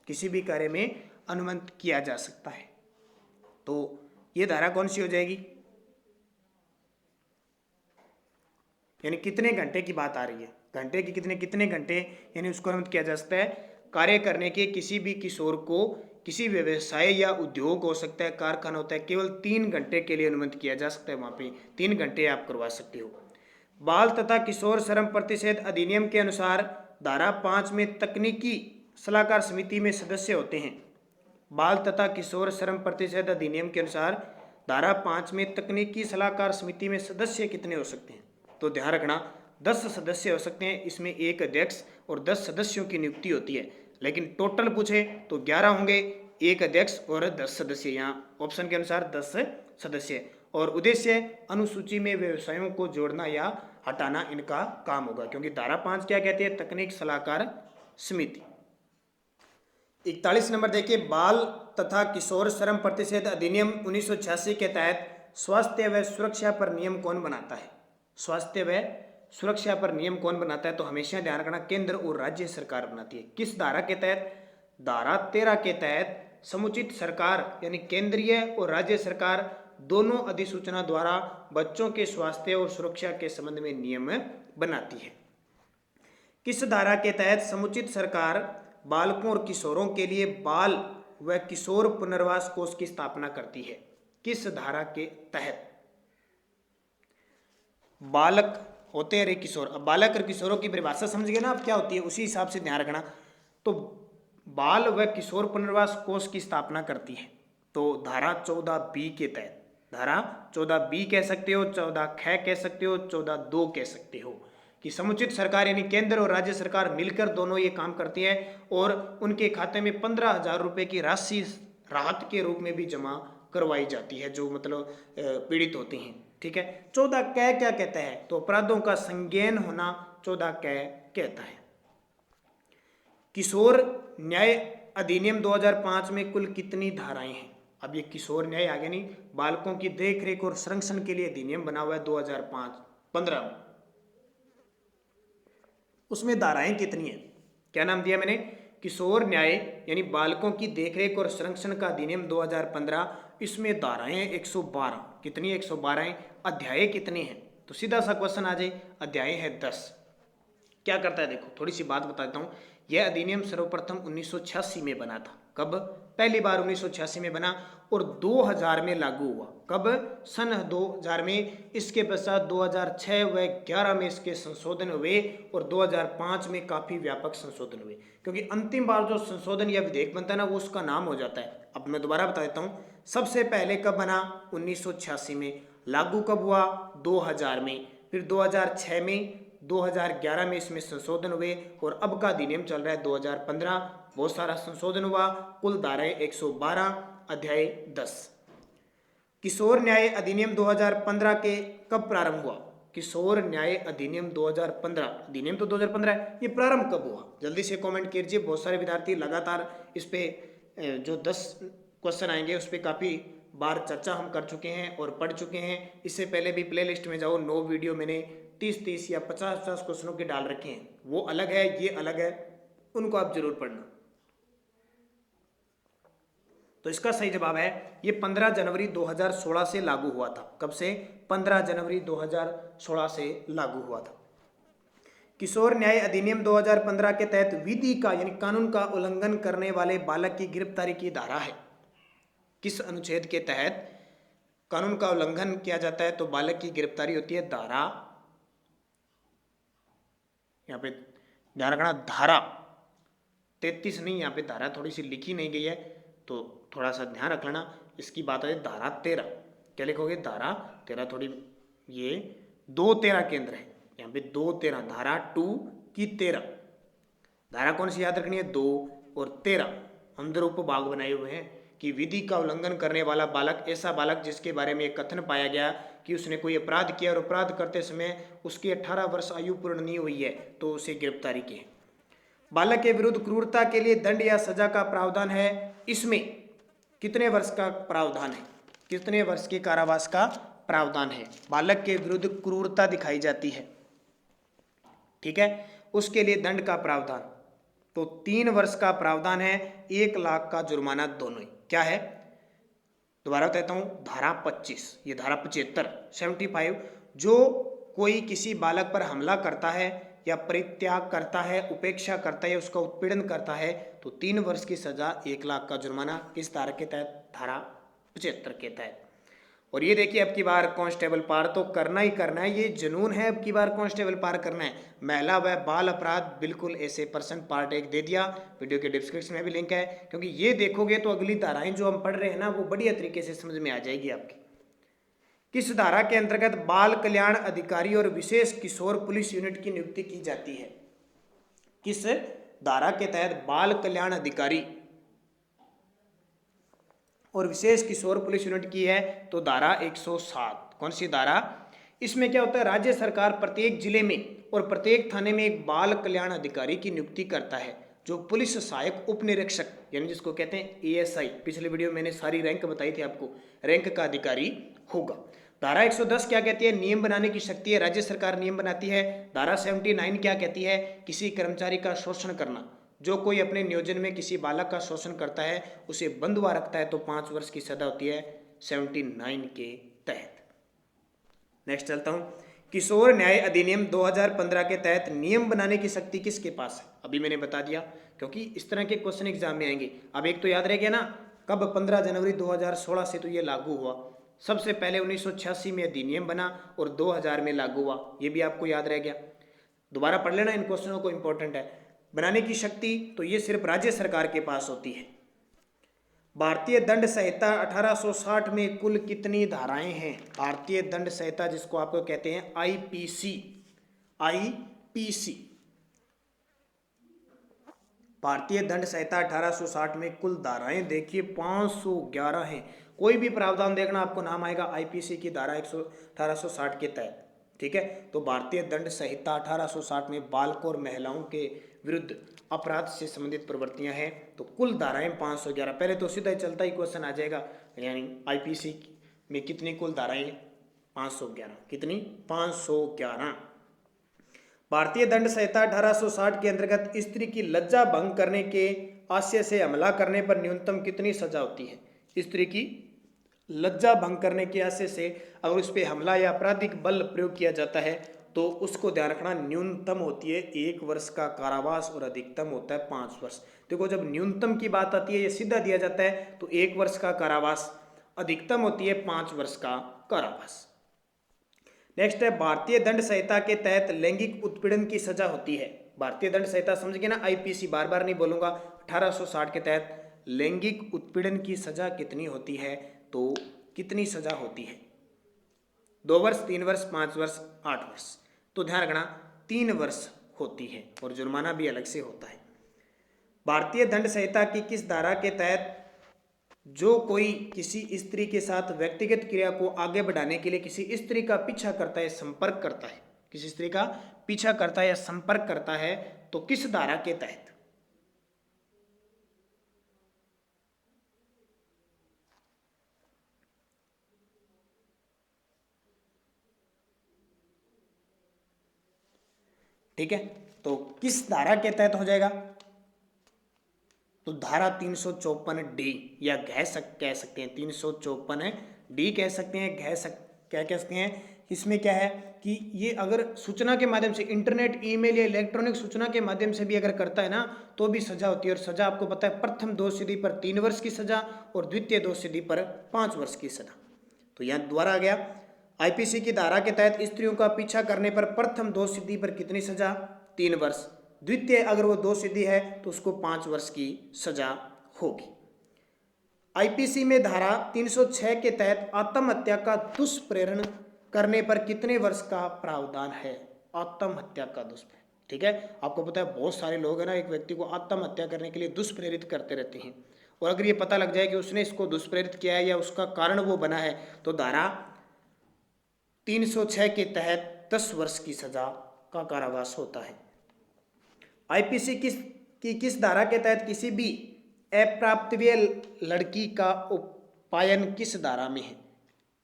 किसी भी कार्य में अनुमत किया जा सकता है। तो ये धारा कौन सी हो जाएगी? यानी कितने घंटे की बात आ रही है? घंटे की कितने घंटे यानी उसको अनुमत किया जा सकता है? कार्य करने के किसी भी किशोर को किसी व्यवसाय या उद्योग हो सकता है, कारखाना होता है, केवल 3 घंटे के लिए अनुमति किया जा सकता है। वहाँ पे 3 घंटे आप करवा सकते हो। बाल तथा किशोर श्रम प्रतिषेध अधिनियम के अनुसार धारा 5 में तकनीकी सलाहकार समिति में सदस्य होते हैं। बाल तथा किशोर श्रम प्रतिषेध अधिनियम के अनुसार धारा 5 में तकनीकी सलाहकार समिति में सदस्य कितने हो सकते हैं? तो ध्यान रखना 10 सदस्य हो सकते हैं। इसमें एक अध्यक्ष और 10 सदस्यों की नियुक्ति होती है, लेकिन टोटल पूछे तो 11 होंगे, एक अध्यक्ष और 10 सदस्य। यहाँ ऑप्शन के अनुसार 10 सदस्य। और उद्देश्य अनुसूची में व्यवसायों को जोड़ना या हटाना इनका काम होगा, क्योंकि धारा 5 क्या कहती है? तकनीक सलाहकार समिति। 41 नंबर देखिए, बाल तथा किशोर श्रम प्रतिषेध अधिनियम 1986 के तहत स्वास्थ्य व सुरक्षा पर नियम कौन बनाता है? स्वास्थ्य व सुरक्षा पर नियम कौन बनाता है? तो हमेशा ध्यान रखना केंद्र और राज्य सरकार बनाती है। किस धारा के तहत? धारा 13 के तहत समुचित सरकार यानी केंद्रीय और राज्य सरकार दोनों अधिसूचना द्वारा बच्चों के स्वास्थ्य और सुरक्षा के संबंध में नियम बनाती है। किस धारा के तहत समुचित सरकार बालकों और किशोरों के लिए बाल व किशोर पुनर्वास कोष की स्थापना करती है? किस धारा के तहत? बालक होते हैं रे किशोर। अब बालक और किशोरों की परिभाषा समझ गए ना अब क्या होती है, उसी हिसाब से ध्यान रखना। तो बाल व किशोर पुनर्वास कोष की स्थापना करती है तो धारा 14(b) के तहत। धारा 14(b) कह सकते हो, 14(ख) कह सकते हो, 14(2) कह सकते हो। कि समुचित सरकार यानी केंद्र और राज्य सरकार मिलकर दोनों ये काम करती है और उनके खाते में 15,000 रुपये की राशि राहत के रूप में भी जमा करवाई जाती है, जो मतलब पीड़ित होते हैं। ठीक है। 14 कै क्या कहता है, तो अपराधों का संज्ञान होना 14 कै कहता है। किशोर न्याय अधिनियम 2005 में कुल कितनी धाराएं हैं? अब ये किशोर न्याय आगे नहीं, बालकों की देखरेख और संरक्षण के लिए अधिनियम बना हुआ है 2005-15 में। उसमें धाराएं कितनी है? क्या नाम दिया मैंने? किशोर न्याय यानी बालकों की देखरेख और संरक्षण का अधिनियम 2015। इसमें धाराएं 112। कितनी? 112। अध्याय कितने हैं? तो सीधा सा क्वेश्चन आ जाए, अध्याय है 10। क्या करता है देखो, थोड़ी सी बात बताता हूँ। यह अधिनियम सर्वप्रथम 1986 में बना था। कब? पहली बार 1986 में बना और 2000 में लागू हुआ। कब? सन 2000 में। इसके पश्चात 2006 व 11 में इसके संशोधन हुए और 2005 में काफी व्यापक संशोधन हुए, क्योंकि अंतिम बार जो संशोधन या विधेयक बनता है ना, वो उसका नाम हो जाता है। अब मैं दोबारा बता देता हूँ। सबसे पहले कब बना? 1986 में। लागू कब हुआ? 2000 में। फिर 2006 में, 2011 में इसमें संशोधन हुए और अब का अधिनियम चल रहा है 2015। बहुत सारा संशोधन हुआ। कुल धाराएं 112, अध्याय 10। किशोर न्याय अधिनियम 2015 के कब प्रारंभ हुआ? किशोर न्याय अधिनियम 2015, अधिनियम तो 2015 है, ये प्रारंभ कब हुआ? जल्दी से कमेंट कीजिए। बहुत सारे विद्यार्थी लगातार इस पे जो 10 क्वेश्चन आएंगे उस पर काफ़ी बार चर्चा हम कर चुके हैं और पढ़ चुके हैं। इससे पहले भी प्लेलिस्ट में जाओ, 9 वीडियो मैंने 30 या 50 क्वेश्चनों के डाल रखे हैं। वो अलग है, ये अलग है, उनको आप जरूर पढ़ना। तो इसका सही जवाब है ये 15 जनवरी 2016 से लागू हुआ था। कब से? 15 जनवरी 2016 से लागू हुआ था। किशोर न्याय अधिनियम 2015 के तहत विधि का यानी कानून का उल्लंघन करने वाले बालक की गिरफ्तारी की धारा है। किस अनुच्छेद के तहत कानून का उल्लंघन किया जाता है तो बालक की गिरफ्तारी होती है? धारा, यहाँ पे ध्यान रखना, धारा 33 नहीं, यहाँ पे धारा थोड़ी सी लिखी नहीं गई है तो थोड़ा सा ध्यान रख लेना। इसकी बात है धारा 13। क्या लिखोगे? धारा 13। थोड़ी ये 2-13 केंद्र है, यहाँ पे 2-13, धारा 2 की 13। धारा कौन सी याद रखनी है? 2 और 13। अंदर उपभाग बनाए हुए हैं कि विधि का उल्लंघन करने वाला बालक ऐसा बालक जिसके बारे में एक कथन पाया गया कि उसने कोई अपराध किया और अपराध करते समय उसकी 18 वर्ष आयु पूर्ण नहीं हुई है तो उसे गिरफ्तारी की। बालक के विरुद्ध क्रूरता के लिए दंड या सजा का प्रावधान है। इसमें कितने वर्ष का प्रावधान है? कितने वर्ष के कारावास का प्रावधान है? बालक के विरुद्ध क्रूरता दिखाई जाती है, ठीक है, उसके लिए दंड का प्रावधान तो 3 वर्ष का प्रावधान है, 1 लाख का जुर्माना, दोनों ही। क्या है? दोबारा बताता हूं, धारा 25, ये धारा 75 जो कोई किसी बालक पर हमला करता है या परित्याग करता है, उपेक्षा करता है, उसका उत्पीड़न करता है तो 3 वर्ष की सजा, 1 लाख का जुर्माना। किस धारा के तहत? धारा 75 के तहत। और ये देखिए अब की बार कांस्टेबल पार तो करना ही करना है, ये जुनून है अब की बार कांस्टेबल पार करना है। महिला व बाल अपराध बिल्कुल ऐसे % पार्ट 1 दे दिया, वीडियो के डिस्क्रिप्शन में भी लिंक है, क्योंकि ये देखोगे तो अगली धाराएं जो हम पढ़ रहे हैं ना वो बढ़िया तरीके से समझ में आ जाएगी आपकी। किस धारा के अंतर्गत बाल कल्याण अधिकारी और विशेष किशोर पुलिस यूनिट की नियुक्ति की जाती है? किस धारा के तहत बाल कल्याण अधिकारी और विशेष किशोर पुलिस यूनिट की है? तो धारा 107। कौन सी धारा? इसमें क्या होता है? राज्य सरकार प्रत्येक जिले में और प्रत्येक थाने में एक बाल कल्याण अधिकारी की नियुक्ति करता है, जो पुलिस सहायक उप निरीक्षक यानी जिसको कहते हैं ASI, पिछले वीडियो में मैंने सारी रैंक बताई थी आपको, रैंक का अधिकारी होगा। धारा 110 क्या कहती है? नियम बनाने की शक्ति है, राज्य सरकार नियम बनाती है। धारा 79 क्या कहती है? किसी कर्मचारी का शोषण करना, जो कोई अपने नियोजन में किसी बालक का शोषण करता है उसे बंधुआ रखता है तो 5 वर्ष की सजा होती है 79 के तहत। नेक्स्ट चलता हूं। किशोर न्याय अधिनियम 2015 के तहत नियम बनाने की शक्ति किसके पास है? अभी मैंने बता दिया, क्योंकि इस तरह के क्वेश्चन एग्जाम में आएंगे। अब एक तो याद रह गया ना, कब? 15 जनवरी 2016 से तो ये लागू हुआ। सबसे पहले 1986 में अधिनियम बना और 2000 में लागू हुआ, ये भी आपको याद रह गया। दोबारा पढ़ लेना इन क्वेश्चनों को, इंपॉर्टेंट है। बनाने की शक्ति तो ये सिर्फ राज्य सरकार के पास होती है। भारतीय दंड संहिता 1860 में कुल कितनी धाराएं हैं? भारतीय दंड संहिता जिसको आपको कहते हैं IPC, आईपीसी, भारतीय दंड संहिता 1860 में कुल धाराएं देखिए 511 हैं। कोई भी प्रावधान देखना आपको नाम आएगा आईपीसी की धारा 1860 के तहत। ठीक है, तो भारतीय दंड संहिता 1860 में बालकों और महिलाओं के विरुद्ध अपराध से संबंधित प्रवृत्तियां हैं। तो कुल धाराएं 511। पहले तो सीधा ही चलता ही क्वेश्चन आ जाएगा, यानी आईपीसी में कितनी कुल धाराएं? 511। कितनी? 511। भारतीय दंड संहिता 1860 के अंतर्गत स्त्री की लज्जा भंग करने के आशय से हमला करने पर न्यूनतम कितनी सजा होती है? स्त्री की लज्जा भंग करने के आशय से अगर उस पर हमला या आपराधिक बल प्रयोग किया जाता है तो उसको ध्यान रखना, न्यूनतम होती है 1 वर्ष का कारावास और अधिकतम होता है 5 वर्ष। देखो, जब न्यूनतम की बात आती है, ये सीधा दिया जाता है, तो 1 वर्ष का कारावास, अधिकतम होती है 5 वर्ष का कारावास। नेक्स्ट है, भारतीय दंड संहिता के तहत लैंगिक उत्पीड़न की सजा होती है। भारतीय दंड संहिता समझ गए ना, आईपीसी, बार बार नहीं बोलूंगा। 1860 के तहत लैंगिक उत्पीड़न की सजा कितनी होती है? तो कितनी सजा होती है? 2 वर्ष, 3 वर्ष, 5 वर्ष, 8 वर्ष। तो ध्यान रखना 3 वर्ष होती है और जुर्माना भी अलग से होता है। भारतीय दंड संहिता की किस धारा के तहत जो कोई किसी स्त्री के साथ व्यक्तिगत क्रिया को आगे बढ़ाने के लिए किसी स्त्री का पीछा करता है, संपर्क करता है, किसी स्त्री का पीछा करता है या संपर्क करता है, तो किस धारा के तहत? ठीक है, तो किस धारा के तहत हो जाएगा? तो धारा 354 डी, या कह सकते हैं 354 डी कह सकते हैं, क्या कह सकते हैं? इसमें क्या है कि ये अगर सूचना के माध्यम से, इंटरनेट, ईमेल या इलेक्ट्रॉनिक सूचना के माध्यम से भी अगर करता है ना, तो भी सजा होती है। और सजा आपको पता है, प्रथम दोषसिद्धि पर 3 वर्ष की सजा और द्वितीय दोषसिद्धि पर 5 वर्ष की सजा। तो यहाँ दोबारा आ गया, आईपीसी की धारा के तहत स्त्रियों का पीछा करने पर प्रथम दोषसिद्धि पर कितनी सजा? 3 वर्ष। द्वितीय अगर वो दोषसिद्धि है तो उसको 5 वर्ष की सजा होगी। आईपीसी में धारा 306 के तहत आत्महत्या का दुष्प्रेरण करने पर कितने वर्ष का प्रावधान है? आत्महत्या का दुष्प्रेरण। ठीक है, आपको पता है बहुत सारे लोग हैं ना, एक व्यक्ति को आत्महत्या करने के लिए दुष्प्रेरित करते रहते हैं, और अगर ये पता लग जाए कि उसने इसको दुष्प्रेरित किया है या उसका कारण वो बना है, तो धारा 306 के तहत 10 वर्ष की सजा का कारावास होता है। आईपीसी किस धारा के तहत किसी भी अप्राप्तव्य लड़की का उपायन किस धारा में है?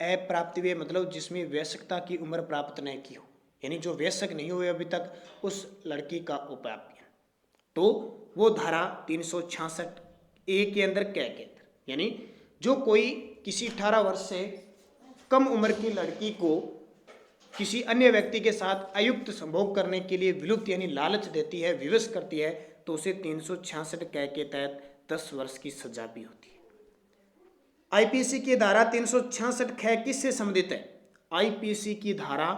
अप्राप्तव्य मतलब जिसमें वयस्कता की उम्र प्राप्त न की हो, यानी जो वयस्क नहीं हुए अभी तक, उस लड़की का उपायन, तो वो धारा 366 ए के अंदर क्या के अंदर, यानी जो कोई किसी 18 वर्ष से कम उम्र की लड़की को किसी अन्य व्यक्ति के साथ अयुक्त संभोग करने के लिए विलुप्त यानी लालच देती है, विवश करती है, तो उसे 366 कै के तहत 10 वर्ष की सजा भी होती है। आईपीसी की धारा 366 कै किससे संबंधित है? आईपीसी की धारा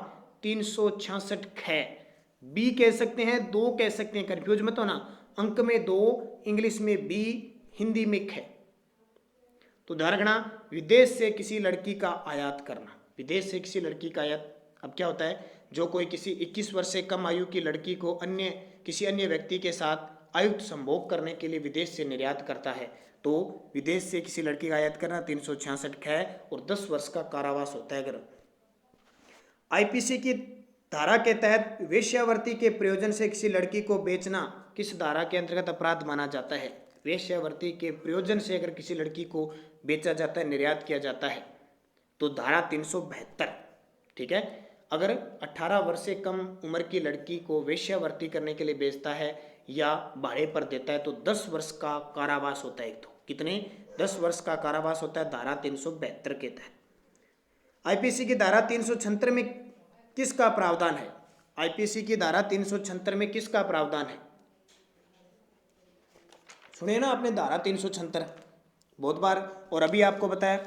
366 कै, बी कह सकते हैं, 2 कह सकते हैं, कंफ्यूज मत होना, अंक में 2, इंग्लिश में बी, हिंदी में कै। तो ध्यान रखना, विदेश से किसी लड़की का आयात करना, विदेश से किसी लड़की का आयात। अब क्या होता है, जो कोई किसी 21 वर्ष से कम आयु की लड़की को किसी अन्य व्यक्ति के साथ अयुक्त संभोग करने के लिए विदेश से निर्यात करता है, तो विदेश से किसी लड़की का आयात करना 366 कै और 10 वर्ष का कारावास होता है। अगर आईपीसी की धारा के तहत वेश्यावृत्ति के प्रयोजन से किसी लड़की को बेचना किस धारा के अंतर्गत अपराध माना जाता है? वेश्यावृत्ति के प्रयोजन से अगर किसी लड़की को बेचा जाता है, निर्यात किया जाता है, तो धारा 372। ठीक है, अगर 18 वर्ष से कम उम्र की लड़की को वेश्यावृत्ति करने के लिए बेचता है या भाड़े पर देता है, तो 10 वर्ष का कारावास होता है। तो कितने? 10 वर्ष का कारावास होता है धारा 372 के तहत। आईपीसी की धारा 376 में किसका प्रावधान है? आईपीसी की धारा 376 में किसका प्रावधान है? सुनिए ना आपने, धारा 376 बहुत बार। और अभी आपको बताया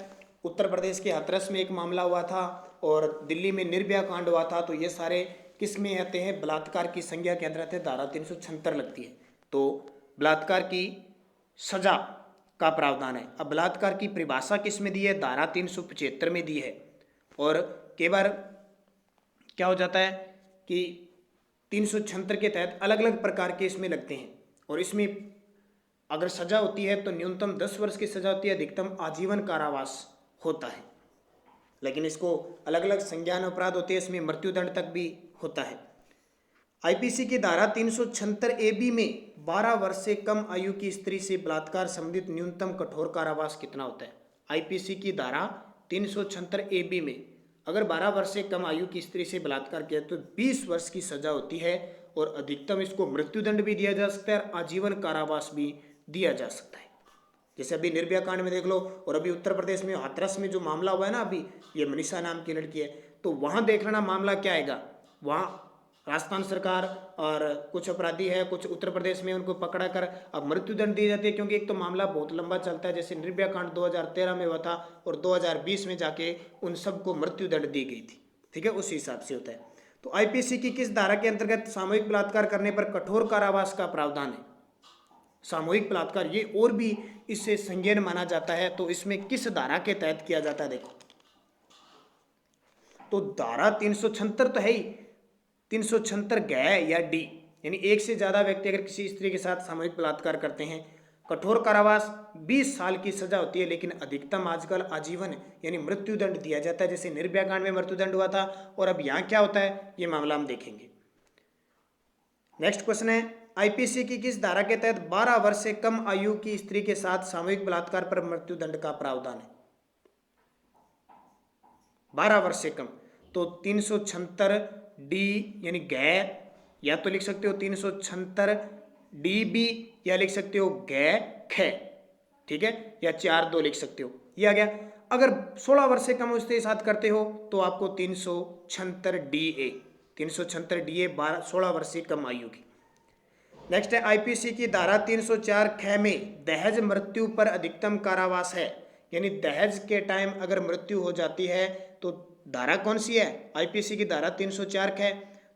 उत्तर प्रदेश के हाथरस में एक मामला हुआ था और दिल्ली में निर्भया कांड हुआ था, तो ये सारे किस में आते हैं? बलात्कार की संज्ञा के अंदर आते हैं, धारा 376 लगती है। तो बलात्कार की सजा का प्रावधान है। अब बलात्कार की परिभाषा किस में दी है? धारा 375 में दी है। और कई बार क्या हो जाता है कि 376 के तहत अलग अलग प्रकार के इसमें लगते हैं। और इसमें अगर सजा होती है तो न्यूनतम 10 वर्ष की सजा होती है, अधिकतम आजीवन कारावास होता है। लेकिन इसको अलग अलग संज्ञान अपराध होते हैं, इसमें मृत्युदंड तक भी होता है। आईपीसी की धारा 376 AB में 12 वर्ष से कम आयु की स्त्री से बलात्कार संबंधित न्यूनतम कठोर कारावास कितना होता है? आईपीसी की धारा 376 AB में अगर 12 वर्ष से कम आयु की स्त्री से बलात्कार किया तो 20 वर्ष की सजा होती है, और अधिकतम इसको मृत्युदंड भी दिया जा सकता है और आजीवन कारावास भी दिया जा सकता है। जैसे अभी निर्भया कांड में देख लो, और अभी उत्तर प्रदेश में हाथरस में जो मामला हुआ है ना, अभी ये मनीषा नाम की लड़की है, तो वहां देख लेना मामला क्या आएगा। वहां राजस्थान सरकार और कुछ अपराधी है, कुछ उत्तर प्रदेश में उनको पकड़ा कर अब मृत्युदंड दी जाती है, क्योंकि एक तो मामला बहुत लंबा चलता है। जैसे निर्भया कांड 2013 में हुआ था और 2020 में जाके उन सबको मृत्युदंड दी गई थी। ठीक है, उस हिसाब से होता है। तो आईपीसी की किस धारा के अंतर्गत सामूहिक बलात्कार करने पर कठोर कारावास का प्रावधान है? सामूहिक बलात्कार ये और भी इससे संज्ञेय माना जाता है, तो इसमें किस धारा के तहत किया जाता है? देखो, तो धारा 376 तो है ही, 376 गै या डी, यानी एक से ज्यादा व्यक्ति अगर किसी स्त्री के साथ सामूहिक बलात्कार करते हैं, कठोर कारावास 20 साल की सजा होती है, लेकिन अधिकतम आजकल आजीवन यानी मृत्युदंड दिया जाता है। जैसे निर्भया कांड में मृत्युदंड हुआ था, और अब यहां क्या होता है ये मामला हम देखेंगे। नेक्स्ट क्वेश्चन है, आईपीसी की किस धारा के तहत 12 वर्ष से कम आयु की स्त्री के साथ सामूहिक बलात्कार पर मृत्युदंड का प्रावधान है? 12 वर्ष से कम, तो 376 डी यानी गैर, या तो लिख सकते हो 376 डी बी, या लिख सकते हो गै ख, ठीक है, या 4-2 लिख सकते हो, ये आ गया। अगर 16 वर्ष से कम उसके साथ करते हो तो आपको 376 डी ए, 376 डी ए 16 वर्ष से कम आयु की। नेक्स्ट है, आईपीसी की धारा 304 ख में दहेज मृत्यु पर अधिकतम कारावास है, यानी दहेज के टाइम अगर मृत्यु हो जाती है तो धारा कौन सी है? आईपीसी की धारा 304 ख,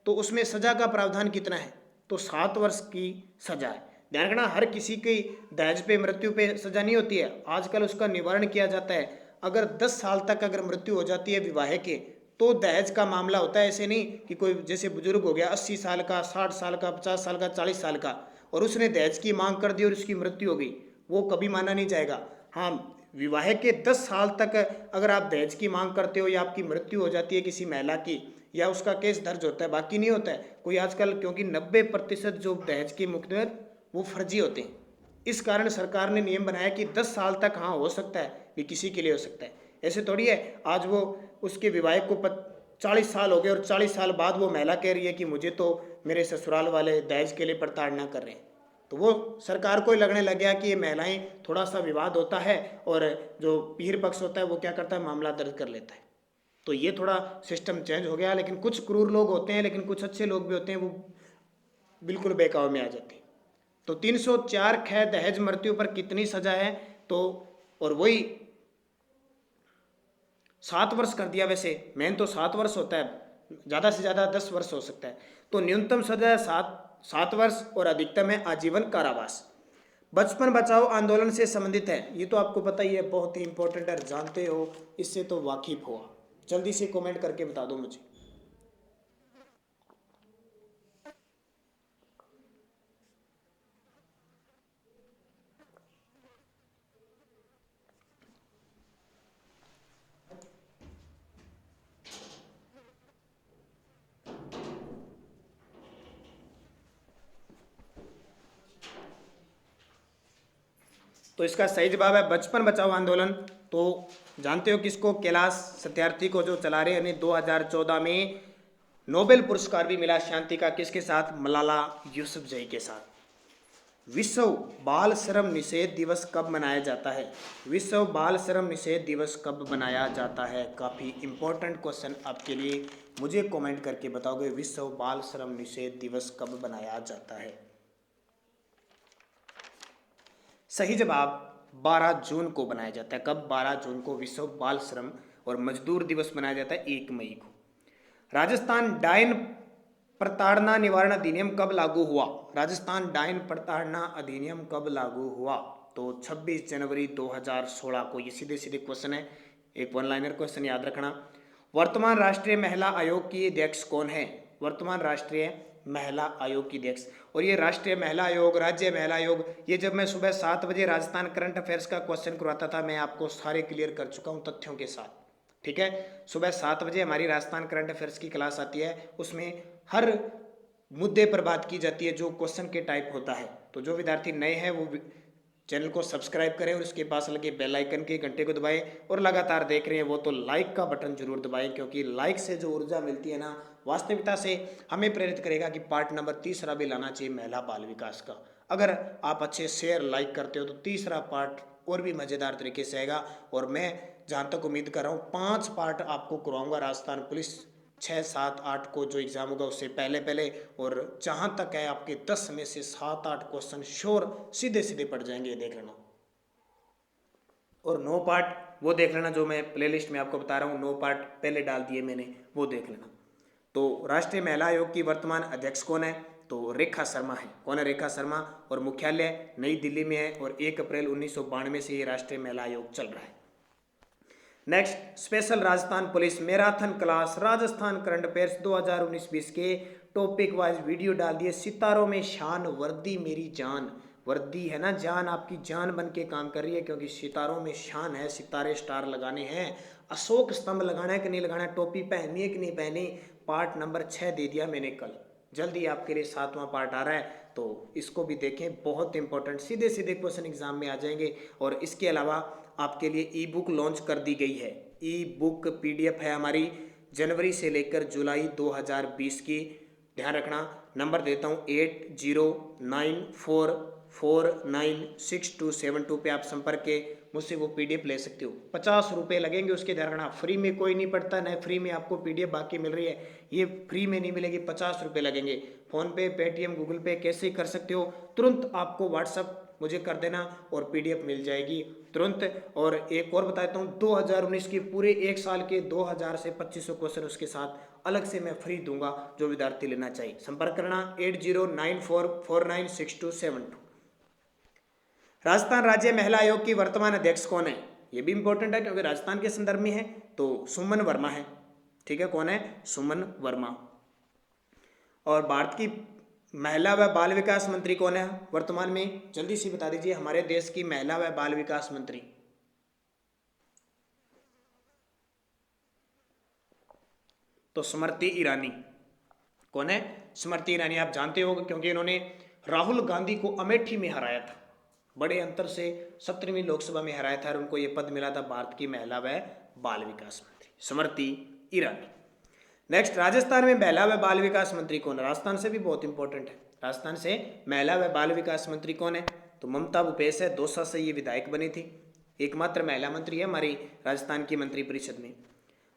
तो उसमें सजा का प्रावधान कितना है? तो 7 वर्ष की सजा है। ध्यान रखना, हर किसी की दहेज पे मृत्यु पे सजा नहीं होती है, आजकल उसका निवारण किया जाता है। अगर 10 साल तक अगर मृत्यु हो जाती है विवाह के, तो दहेज का मामला होता है। ऐसे नहीं कि कोई जैसे बुजुर्ग हो गया 80 साल का, 60 साल का, 50 साल का, 40 साल का, और उसने दहेज की मांग कर दी और उसकी मृत्यु हो गई, वो कभी माना नहीं जाएगा। हाँ, विवाह के 10 साल तक अगर आप दहेज की मांग करते हो या आपकी मृत्यु हो जाती है किसी महिला की, या उसका केस दर्ज होता है, बाकी नहीं होता है कोई आजकल, क्योंकि 90% जो दहेज के मुकदमे वो फर्जी होते हैं। इस कारण सरकार ने नियम बनाया कि 10 साल तक हाँ हो सकता है, भी किसी के लिए हो सकता है। ऐसे थोड़ी है आज वो उसके विवाह को 40 साल हो गए और 40 साल बाद वो महिला कह रही है कि मुझे तो मेरे ससुराल वाले दहेज के लिए प्रताड़ना कर रहे हैं, तो वो सरकार को ही लगने लग गया कि ये महिलाएं, थोड़ा सा विवाद होता है और जो पीर पक्ष होता है वो क्या करता है, मामला दर्ज कर लेता है। तो ये थोड़ा सिस्टम चेंज हो गया। लेकिन कुछ क्रूर लोग होते हैं, लेकिन कुछ अच्छे लोग भी होते हैं, वो बिल्कुल बेकाव में आ जाते हैं। तो 304 ख दहेज मृत्यु पर कितनी सजा है? तो और वही 7 वर्ष कर दिया। वैसे मेन तो 7 वर्ष होता है, ज़्यादा से ज़्यादा 10 वर्ष हो सकता है। तो न्यूनतम सजा है 7 वर्ष और अधिकतम है आजीवन कारावास। बचपन बचाओ आंदोलन से संबंधित है, ये तो आपको पता ही है, बहुत ही इंपॉर्टेंट है, जानते हो, इससे तो वाकिफ हो। जल्दी से कमेंट करके बता दो मुझे। तो इसका सही जवाब है बचपन बचाओ आंदोलन। तो जानते हो किसको? कैलाश सत्यार्थी को, जो चला रहे हैं। 2014 में नोबेल पुरस्कार भी मिला शांति का, किसके साथ? मलाला यूसुफजई के साथ। विश्व बाल श्रम निषेध दिवस कब मनाया जाता है? विश्व बाल श्रम निषेध दिवस कब मनाया जाता है? काफ़ी इंपॉर्टेंट क्वेश्चन आपके लिए, मुझे कमेंट करके बताओगे विश्व बाल श्रम निषेध दिवस कब मनाया जाता है? सही जवाब 12 जून को बनाया जाता है। कब? 12 जून को विश्व बाल श्रम और मजदूर दिवस मनाया जाता है 1 मई को। राजस्थान डायन प्रताड़ना निवारण अधिनियम कब लागू हुआ? राजस्थान डायन प्रताड़ना अधिनियम कब लागू हुआ? तो 26 जनवरी 2016 को। ये सीधे सीधे क्वेश्चन है, एक वन लाइनर क्वेश्चन याद रखना। वर्तमान राष्ट्रीय महिला आयोग की अध्यक्ष कौन है? वर्तमान राष्ट्रीय महिला आयोग की अध्यक्ष। और ये राष्ट्रीय महिला आयोग, राज्य महिला आयोग, ये जब मैं सुबह 7 बजे राजस्थान करंट अफेयर्स का क्वेश्चन करवाता था, मैं आपको सारे क्लियर कर चुका हूँ तथ्यों के साथ। ठीक है, सुबह 7 बजे हमारी राजस्थान करंट अफेयर्स की क्लास आती है, उसमें हर मुद्दे पर बात की जाती है जो क्वेश्चन के टाइप होता है। तो जो विद्यार्थी नए हैं वो चैनल को सब्सक्राइब करें और उसके पास लगे बेल आइकन के घंटे को दबाएं, और लगातार देख रहे हैं वो तो लाइक का बटन जरूर दबाएं, क्योंकि लाइक से जो ऊर्जा मिलती है ना, वास्तविकता से हमें प्रेरित करेगा कि पार्ट नंबर 3 भी लाना चाहिए महिला बाल विकास का। अगर आप अच्छे शेयर लाइक करते हो तो तीसरा पार्ट और भी मज़ेदार तरीके से आएगा। और मैं जहाँ तक उम्मीद कर रहा हूँ 5 पार्ट आपको करवाऊंगा राजस्थान पुलिस 6, 7, 8 को जो एग्ज़ाम होगा उससे पहले पहले। और जहाँ तक है आपके 10 में से 7, 8 क्वेश्चन श्योर सीधे सीधे पड़ जाएंगे, देख लेना। और 9 पार्ट वो देख लेना जो मैं प्लेलिस्ट में आपको बता रहा हूँ, 9 पार्ट पहले डाल दिए मैंने, वो देख लेना। तो राष्ट्रीय महिला आयोग की वर्तमान अध्यक्ष कौन है? तो रेखा शर्मा है। कौन है? रेखा शर्मा। और मुख्यालय नई दिल्ली में है, और 1 अप्रैल 1992 से ये राष्ट्रीय महिला आयोग चल रहा है। Next, special Rajasthan police marathon class Rajasthan current affairs 2019-20 के टॉपिक वाइज वीडियो डाल दिए। सितारों में शान, वर्दी मेरी जान। वर्दी है ना जान, आपकी जान बन के काम कर रही है, क्योंकि सितारों में शान है, सितारे स्टार लगाने हैं, अशोक स्तंभ लगाना है कि नहीं लगाना है, टोपी पहननी है कि नहीं पहनी। पार्ट नंबर 6 दे दिया मैंने कल, जल्दी आपके लिए 7वां पार्ट आ रहा है, तो इसको भी देखें, बहुत इंपॉर्टेंट सीधे सीधे क्वेश्चन एग्जाम में आ जाएंगे। और इसके अलावा आपके लिए ई बुक लॉन्च कर दी गई है। ई बुक PDF है हमारी, जनवरी से लेकर जुलाई 2020 की। ध्यान रखना, नंबर देता हूँ 8094496272 पे आप संपर्क के मुझसे वो PDF ले सकते हो। 50 रुपये लगेंगे उसके, ध्यान रखना, फ्री में कोई नहीं पड़ता, न फ्री में आपको PDF बाकी मिल रही है, ये फ्री में नहीं मिलेगी, 50 रुपये लगेंगे। फ़ोनपे, पेटीएम, गूगल पे कैसे कर सकते हो, तुरंत आपको व्हाट्सअप मुझे कर देना और PDF मिल जाएगी तुरंत। और एक और बता देता हूँ, 2019 की पूरे 1 साल के 2000 से 2500 क्वेश्चन उसके साथ अलग से मैं फ्री दूंगा, जो विद्यार्थी लेना चाहिए संपर्क करना 8094496272। राजस्थान राज्य महिला आयोग की वर्तमान अध्यक्ष कौन है? ये भी इंपॉर्टेंट है क्योंकि राजस्थान के संदर्भ में है, तो सुमन वर्मा है। ठीक है, कौन है? सुमन वर्मा। और भारत की महिला व बाल विकास मंत्री कौन है वर्तमान में? जल्दी से बता दीजिए, हमारे देश की महिला व बाल विकास मंत्री। तो स्मृति ईरानी। कौन है? स्मृति ईरानी। आप जानते होंगे क्योंकि इन्होंने राहुल गांधी को अमेठी में हराया था, बड़े अंतर से 17वीं लोकसभा में हराया था, और उनको यह पद मिला था भारत की महिला व बाल विकास मंत्री, स्मृति ईरानी। नेक्स्ट, राजस्थान में महिला व बाल विकास मंत्री कौन है? राजस्थान से भी बहुत इंपॉर्टेंट है। राजस्थान से महिला व बाल विकास मंत्री कौन है? तो ममता भूपेश है, दौसा से ये विधायक बनी थी, एकमात्र महिला मंत्री है हमारी राजस्थान की मंत्री परिषद में।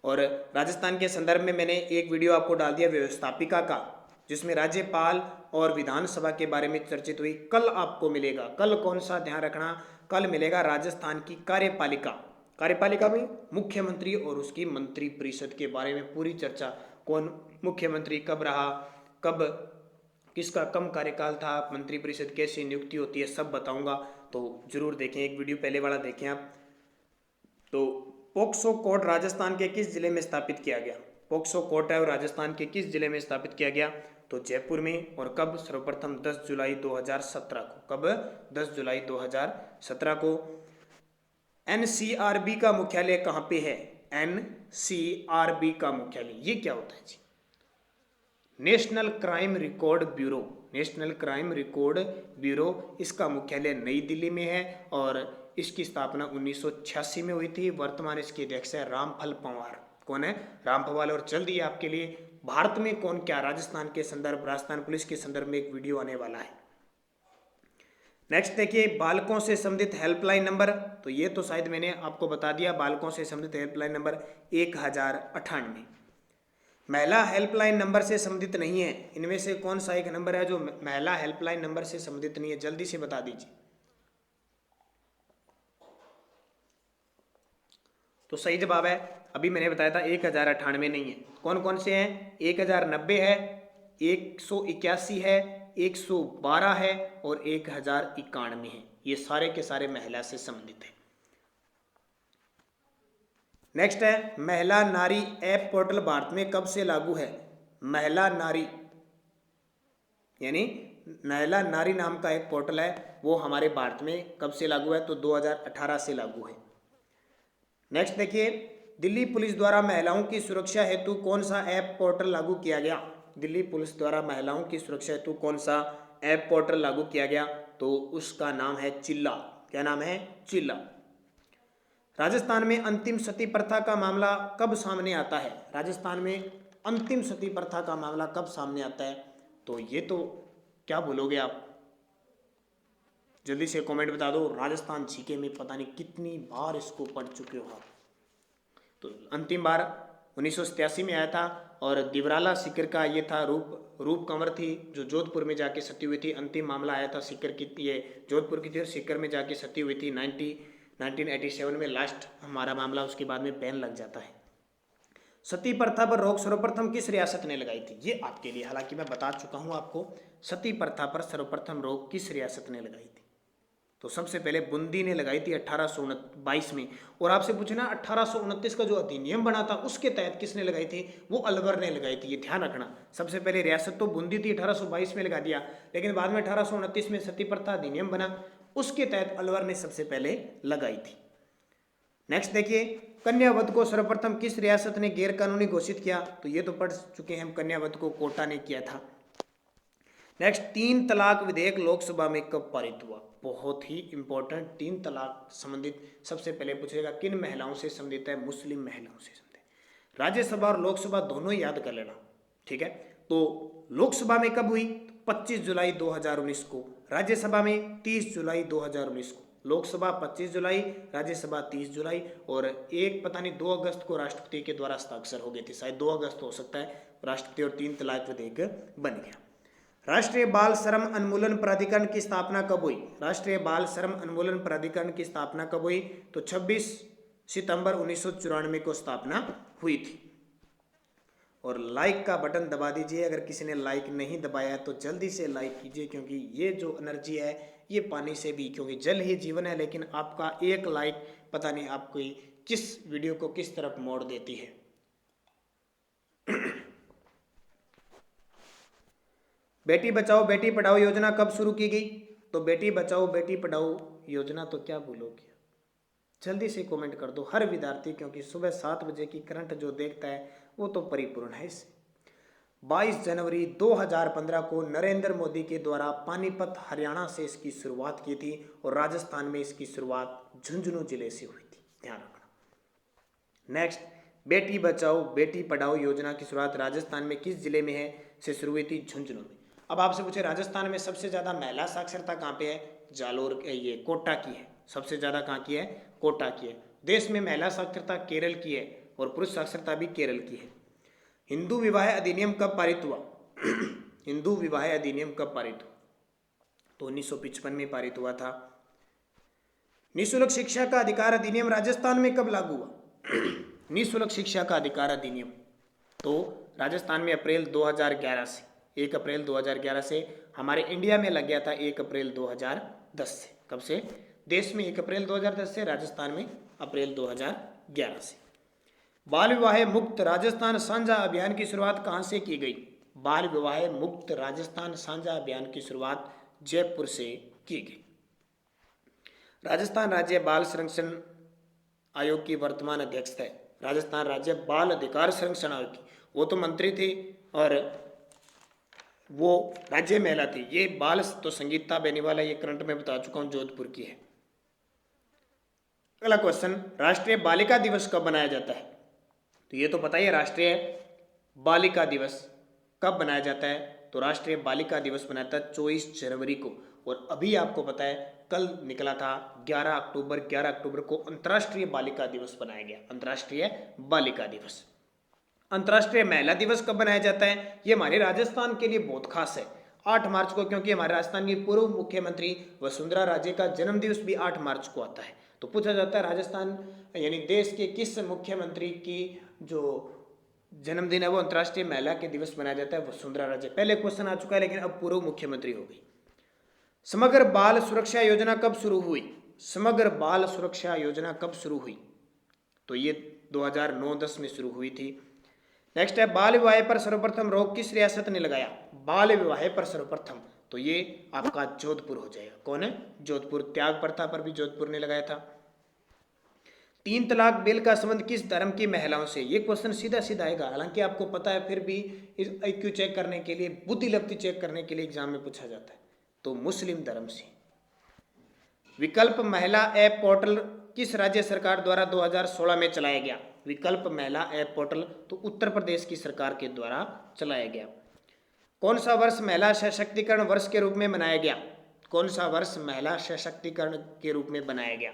और राजस्थान के संदर्भ में मैंने एक वीडियो आपको डाल दिया व्यवस्थापिका का, जिसमें राज्यपाल और विधानसभा के बारे में चर्चित हुई। कल आपको मिलेगा, कल कौन सा, ध्यान रखना, कल मिलेगा राजस्थान की कार्यपालिका। कार्यपालिका में मुख्यमंत्री और उसकी मंत्री परिषद के बारे में पूरी चर्चा, कौन मुख्यमंत्री कब रहा, कब किसका कम कार्यकाल था, मंत्री परिषद कैसी नियुक्ति होती है, सब बताऊंगा, तो जरूर देखें, एक वीडियो पहले वाला देखें आप। तो पोक्सो कोर्ट राजस्थान के किस जिले में स्थापित किया गया? पोक्सो कोर्ट है और राजस्थान के किस जिले में स्थापित किया गया? तो जयपुर में। और कब? सर्वप्रथम 10 जुलाई 2017 को। कब? 10 जुलाई 2017 को। NCRB का मुख्यालय कहाँ पे है? NCRB का मुख्यालय, ये क्या होता है जी? National crime record bureau. National crime record bureau, इसका मुख्यालय नई दिल्ली में है, और इसकी स्थापना 1986 में हुई थी। वर्तमान इसके अध्यक्ष है रामफल पंवार। कौन है? रामफल। और जल्दी आपके लिए भारत में कौन क्या, राजस्थान के संदर्भ, राजस्थान पुलिस के संदर्भ में एक वीडियो आने वाला है। नेक्स्ट देखिए, बालकों से संबंधित हेल्पलाइन नंबर, तो ये तो शायद मैंने आपको बता दिया, बालकों से संबंधित हेल्पलाइन नंबर 1098। महिला हेल्पलाइन नंबर से संबंधित नहीं है, इनमें से कौन सा एक नंबर है जो महिला हेल्पलाइन नंबर से संबंधित नहीं है? जल्दी से बता दीजिए। तो सही जवाब है, अभी मैंने बताया था 1098 नहीं है। कौन कौन से हैं? 1090 है, 181 है, 112 है और 1091 है। ये सारे के सारे महिला से संबंधित है। नेक्स्ट है, महिला नारी ऐप पोर्टल भारत में कब से लागू है? महिला नारी यानी नहला नारी नाम का एक पोर्टल है, वो हमारे भारत में कब से लागू है, तो 2018 से लागू है। नेक्स्ट देखिए, दिल्ली पुलिस द्वारा महिलाओं की सुरक्षा हेतु कौन सा ऐप पोर्टल लागू किया गया। दिल्ली पुलिस द्वारा महिलाओं की सुरक्षा हेतु कौन सा ऐप पोर्टल लागू किया गया, तो उसका नाम है चिल्ला। क्या नाम है, चिल्ला। राजस्थान में अंतिम सती प्रथा का मामला कब सामने आता है। राजस्थान में अंतिम सती प्रथा का मामला कब सामने आता है, तो ये तो क्या बोलोगे आप, जल्दी से कमेंट बता दो। राजस्थान जीके में पता नहीं कितनी बार इसको पढ़ चुके हो आप। तो अंतिम बार 1987 में आया था, और दिवराला सीकर का ये था, रूप कंवर थी जो जोधपुर में जाके सती हुई थी। अंतिम मामला आया था सीकर की, ये जोधपुर की थी और सीकर में जाके सती हुई थी 1987 में लास्ट हमारा मामला। उसके बाद में बैन लग जाता है। सती प्रथा पर रोक सर्वप्रथम किस रियासत ने लगाई थी, ये आपके लिए, हालांकि मैं बता चुका हूं आपको, सती प्रथा पर सर्वप्रथम रोक किस रियासत ने लगाई थी, तो सबसे पहले बूंदी ने लगाई थी 1822 में। और आपसे पूछना 1829 का जो अधिनियम बना था उसके तहत किसने लगाई थी, वो अलवर ने लगाई थी, ये ध्यान रखना। सबसे पहले रियासत तो बूंदी थी, 1822 में लगा दिया, लेकिन बाद में 1829 में सती प्रथा अधिनियम बना, उसके तहत अलवर ने सबसे पहले लगाई थी। नेक्स्ट देखिए, कन्या वध को सर्वप्रथम किस रियासत ने गैर कानूनी घोषित किया, तो ये तो पढ़ चुके हैं हम, कन्या वध को कोटा ने किया था। नेक्स्ट, 3 तलाक विधेयक लोकसभा में कब पारित हुआ, बहुत ही इंपॉर्टेंट। 3 तलाक संबंधित सबसे पहले पूछेगा किन महिलाओं से संबंधित है, मुस्लिम महिलाओं से संबंधित। राज्यसभा और लोकसभा दोनों ही याद कर लेना, ठीक है। तो लोकसभा में कब हुई, 25 जुलाई 2019 को, राज्यसभा में 30 जुलाई 2019 को। लोकसभा 25 जुलाई, राज्यसभा 30 जुलाई, और एक पता नहीं 2 अगस्त को राष्ट्रपति के द्वारा हस्ताक्षर हो गए थे, शायद 2 अगस्त हो सकता है राष्ट्रपति, और 3 तलाक विधेयक बन गया। राष्ट्रीय बाल श्रम उन्मूलन प्राधिकरण की स्थापना कब हुई, राष्ट्रीय बाल श्रम उन्मूलन प्राधिकरण की स्थापना कब हुई, तो 26 सितंबर 1994 को स्थापना हुई थी। और लाइक का बटन दबा दीजिए, अगर किसी ने लाइक नहीं दबाया तो जल्दी से लाइक कीजिए, क्योंकि ये जो एनर्जी है ये पानी से भी, क्योंकि जल ही जीवन है, लेकिन आपका एक लाइक पता नहीं आपको किस वीडियो को किस तरफ मोड़ देती है। बेटी बचाओ बेटी पढ़ाओ योजना कब शुरू की गई, तो बेटी बचाओ बेटी पढ़ाओ योजना तो क्या भूलोगे, जल्दी से कमेंट कर दो हर विद्यार्थी, क्योंकि सुबह 7 बजे की करंट जो देखता है वो तो परिपूर्ण है इससे। 22 जनवरी 2015 को नरेंद्र मोदी के द्वारा पानीपत हरियाणा से इसकी शुरुआत की थी, और राजस्थान में इसकी शुरुआत झुंझुनू जिले से हुई थी, ध्यान रखना। नेक्स्ट, बेटी बचाओ बेटी पढ़ाओ योजना की शुरुआत राजस्थान में किस जिले में है, से शुरू हुई थी, झुंझुनू में। अब आपसे पूछे राजस्थान में सबसे ज्यादा महिला साक्षरता कहाँ पे है, जालोर, ये कोटा की है, सबसे ज्यादा कहाँ की है, कोटा की है। देश में महिला साक्षरता केरल की है, और पुरुष साक्षरता भी केरल की है। हिंदू विवाह अधिनियम कब पारित हुआ, हिंदू विवाह अधिनियम कब पारित हुआ, तो 1955 में पारित हुआ था। निःशुल्क शिक्षा का अधिकार अधिनियम राजस्थान में कब लागू हुआ, निःशुल्क शिक्षा का अधिकार अधिनियम तो राजस्थान में अप्रैल 2011 से, 1 अप्रैल 2011 से, हमारे इंडिया में लग गया था 1 अप्रैल 2010 से। कब से, देश में 1 अप्रैल 2010 से, राजस्थान में अप्रैल 2011 से। बाल विवाह मुक्त राजस्थान साझा अभियान की शुरुआत कहाँ से की गई, बाल विवाह मुक्त राजस्थान साझा अभियान की शुरुआत जयपुर से की गई। राजस्थान राज्य बाल संरक्षण आयोग की वर्तमान अध्यक्ष है, राजस्थान राज्य बाल अधिकार संरक्षण आयोग की, वो तो मंत्री थी और वो राज्य महिला थी। ये बाल तो संगीता बेनीवाल है, ये करंट में बता चुका हूं, जोधपुर की है। अगला क्वेश्चन, राष्ट्रीय बालिका दिवस कब मनाया जाता है, तो ये तो पता ही है, राष्ट्रीय बालिका दिवस कब मनाया जाता है, तो राष्ट्रीय बालिका दिवस मनाता है 24 जनवरी को। और अभी आपको पता है कल निकला था 11 अक्टूबर को अंतर्राष्ट्रीय बालिका दिवस बनाया गया, अंतर्राष्ट्रीय बालिका दिवस। अंतर्राष्ट्रीय महिला दिवस कब बनाया जाता है, ये हमारे राजस्थान के लिए बहुत खास है, 8 मार्च को, क्योंकि हमारे राजस्थान की पूर्व मुख्यमंत्री वसुंधरा राजे का जन्म दिवस भी 8 मार्च को आता है। तो पूछा जाता है राजस्थान यानी देश के किस मुख्यमंत्री की जो जन्मदिन है वो अंतर्राष्ट्रीय महिला के दिवस मनाया जाता है, वसुंधरा राजे। पहले क्वेश्चन आ चुका है, लेकिन अब पूर्व मुख्यमंत्री हो गई। समग्र बाल सुरक्षा योजना कब शुरू हुई, समग्र बाल सुरक्षा योजना कब शुरू हुई, तो ये 2009-10 में शुरू हुई थी। नेक्स्ट है बाल विवाह पर सर्वप्रथम रोक किस रियासत ने लगाया? बाल विवाह पर सर्वप्रथम, तो ये आपका जोधपुर हो जाएगा। कौन है? जोधपुर। त्याग प्रथा पर भी जोधपुर ने लगाया था। 3 तलाक बिल का संबंध किस धर्म की महिलाओं से? ये क्वेश्चन सीधा सीधा आएगा, हालांकि आपको पता है, फिर भी इस IQ चेक करने के लिए, बुद्धि लब्धि चेक करने के लिए एग्जाम में पूछा जाता है। तो मुस्लिम धर्म से। विकल्प महिला ऐप पोर्टल किस राज्य सरकार द्वारा 2016 में चलाया गया? विकल्प महिला ऐप पोर्टल तो उत्तर प्रदेश की सरकार के द्वारा चलाया गया। कौन सा वर्ष महिला सशक्तिकरण वर्ष के रूप में मनाया गया? कौन सा वर्ष महिला सशक्तिकरण के रूप में बनाया गया?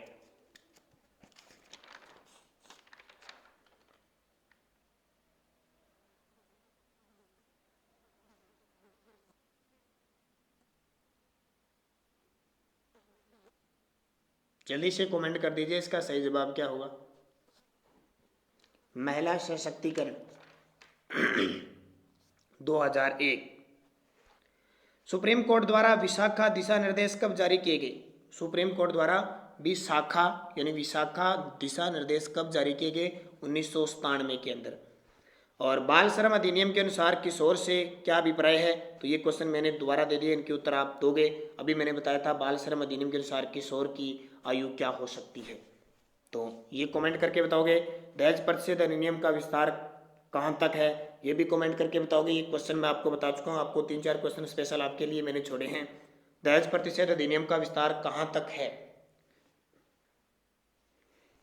जल्दी से कमेंट कर दीजिए, इसका सही जवाब क्या होगा? महिला सशक्तिकरण 2001। सुप्रीम कोर्ट द्वारा विशाखा दिशा निर्देश कब जारी किए गए? सुप्रीम कोर्ट द्वारा विशाखा यानी विशाखा दिशा निर्देश कब जारी किए गए? 1997 के अंदर। और बाल श्रम अधिनियम के अनुसार किशोर से क्या अभिप्राय है? तो ये क्वेश्चन मैंने दोबारा दे दिया, इनके उत्तर आप दोगे। अभी मैंने बताया था बाल श्रम अधिनियम के अनुसार किशोर की आयु क्या हो सकती है, तो ये कमेंट करके बताओगे। दहेज प्रतिषेध अधिनियम का विस्तार कहाँ तक है, ये भी कमेंट करके बताओगे। ये क्वेश्चन मैं आपको बता चुका हूँ, आपको 3-4 क्वेश्चन स्पेशल आपके लिए मैंने छोड़े हैं। दहेज प्रतिषेध अधिनियम का विस्तार कहाँ तक है?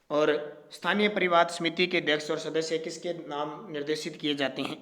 और स्थानीय परिवाद समिति के अध्यक्ष और सदस्य किसके नाम निर्देशित किए जाते हैं?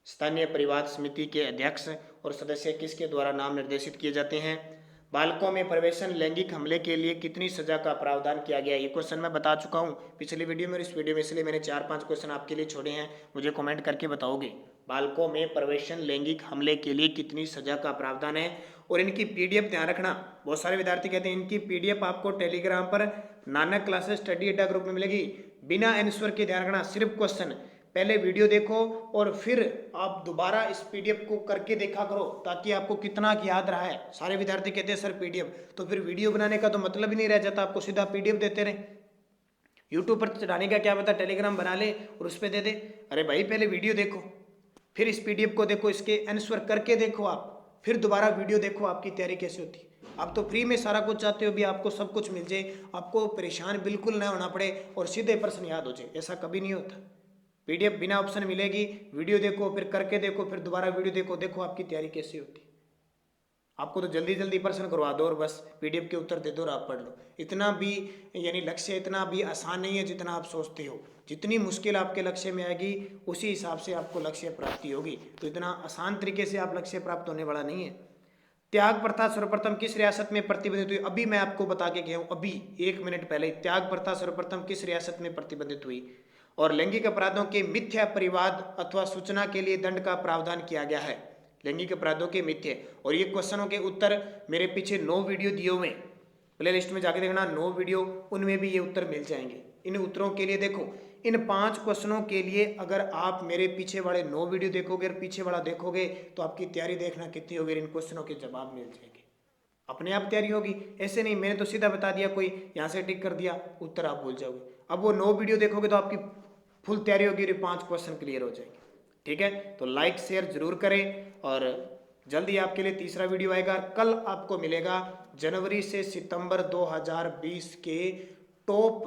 स्थानीय परिवाद समिति के अध्यक्ष और सदस्य किसके द्वारा नाम निर्देशित किए जाते हैं? बालकों में प्रवेशन लैंगिक हमले के लिए कितनी सजा का प्रावधान किया गया? ये क्वेश्चन मैं बता चुका हूँ पिछली वीडियो में और इस वीडियो में, इसलिए मैंने 4-5 क्वेश्चन आपके लिए छोड़े हैं, मुझे कमेंट करके बताओगे। बालकों में प्रवेशन लैंगिक हमले के लिए कितनी सजा का प्रावधान है? और इनकी PDF ध्यान रखना, बहुत सारे विद्यार्थी कहते हैं इनकी PDF आपको टेलीग्राम पर नानक क्लासेस स्टडी अड्डा ग्रुप में मिलेगी। बिना आंसर के ध्यान रखना, सिर्फ क्वेश्चन पहले वीडियो देखो और फिर आप दोबारा इस PDF को करके देखा करो, ताकि आपको कितना याद रहा है। सारे विद्यार्थी कहते हैं सर PDF, तो फिर वीडियो बनाने का तो मतलब ही नहीं रह जाता, आपको सीधा PDF देते रहे। यूट्यूब पर चढ़ाने का क्या पता टेलीग्राम बना ले और उस पर दे दे। अरे भाई पहले वीडियो देखो, फिर इस PDF को देखो, इसके आंसर करके देखो आप, फिर दोबारा वीडियो देखो, आपकी तैयारी कैसे होती है। आप तो फ्री में सारा कुछ चाहते हो भी आपको सब कुछ मिल जाए, आपको परेशान बिल्कुल ना होना पड़े और सीधे प्रश्न याद हो जाए, ऐसा कभी नहीं होता। PDF बिना ऑप्शन मिलेगी, वीडियो देखो, फिर करके देखो, फिर दोबारा वीडियो देखो, देखो आपकी तैयारी कैसी होती है। आपको तो जल्दी जल्दी प्रश्न करवा दो और बस PDF के उत्तर दे दो और आप पढ़ लो। इतना भी यानी लक्ष्य इतना भी आसान नहीं है जितना आप सोचते हो। जितनी मुश्किल आपके लक्ष्य में आएगी उसी हिसाब से आपको लक्ष्य प्राप्ति होगी, तो इतना आसान तरीके से आप लक्ष्य प्राप्त होने वाला नहीं है। त्याग प्रथा सर्वप्रथम किस रियासत में प्रतिबंधित हुई? अभी मैं आपको बता के गया हूँ, अभी 1 मिनट पहले। त्याग प्रथा सर्वप्रथम किस रियासत में प्रतिबंधित हुई? और लैंगिक अपराधों के मिथ्या परिवाद अथवा सूचना के लिए दंड का प्रावधान किया गया है। लैंगिक अपराधों के मिथ्या, और ये क्वेश्चनों के उत्तर मेरे पीछे 9 वीडियो दिए हुए हैं, प्ले लिस्ट में जाके देखना 9 वीडियो, उनमें भी ये उत्तर मिल जाएंगे। इन उत्तरों के लिए देखो, इन 5 क्वेश्चनों के लिए अगर आप मेरे पीछे वाले 9 वीडियो देखोगे और पीछे वाला देखोगे तो आपकी तैयारी देखना कितनी होगी, इन क्वेश्चनों के जवाब मिल जाएंगे, अपने आप तैयारी होगी। ऐसे नहीं मैंने तो सीधा बता दिया, कोई यहाँ से टिक कर दिया, उत्तर आप भूल जाओगे। अब वो 9 वीडियो देखोगे तो आपकी फुल तैयारी होगी और 5 क्वेश्चन क्लियर हो जाएंगे। ठीक है, तो लाइक शेयर जरूर करें और जल्दी आपके लिए तीसरा वीडियो आएगा। कल आपको मिलेगा जनवरी से सितंबर 2020 के टॉप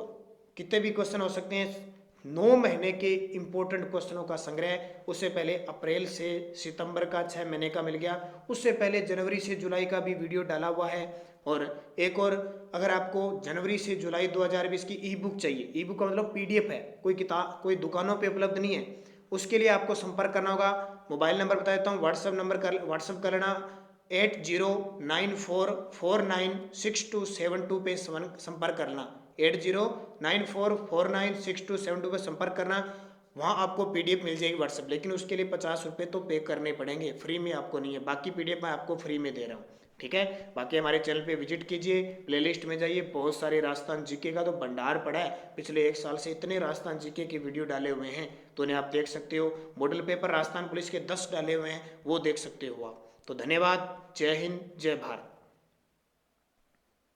कितने भी क्वेश्चन हो सकते हैं, 9 महीने के इंपॉर्टेंट क्वेश्चनों का संग्रह। उससे पहले अप्रैल से सितंबर का 6 महीने का मिल गया, उससे पहले जनवरी से जुलाई का भी वीडियो डाला हुआ है। और एक और, अगर आपको जनवरी से जुलाई 2020 की ई बुक चाहिए, ई बुक का मतलब PDF है, कोई किताब कोई दुकानों पे उपलब्ध नहीं है, उसके लिए आपको संपर्क करना होगा। मोबाइल नंबर बता देता हूँ, व्हाट्सअप कर लेना 8094496272 पे संपर्क करना, 8094496272 पे संपर्क करना। वहाँ आपको PDF मिल जाएगी व्हाट्सएप, लेकिन उसके लिए 50 रुपये तो पे करने पड़ेंगे, फ्री में आपको नहीं है। बाकी PDF मैं आपको फ्री में दे रहा हूँ। ठीक है, बाकी हमारे चैनल पे विजिट कीजिए, प्लेलिस्ट में जाइए, बहुत सारे राजस्थान जीके का तो भंडार पड़ा है। पिछले 1 साल से इतने राजस्थान जीके के वीडियो डाले हुए हैं, तो उन्हें आप देख सकते हो। मॉडल पेपर राजस्थान पुलिस के 10 डाले हुए हैं, वो देख सकते हो आप। तो धन्यवाद, जय हिंद, जय भारत।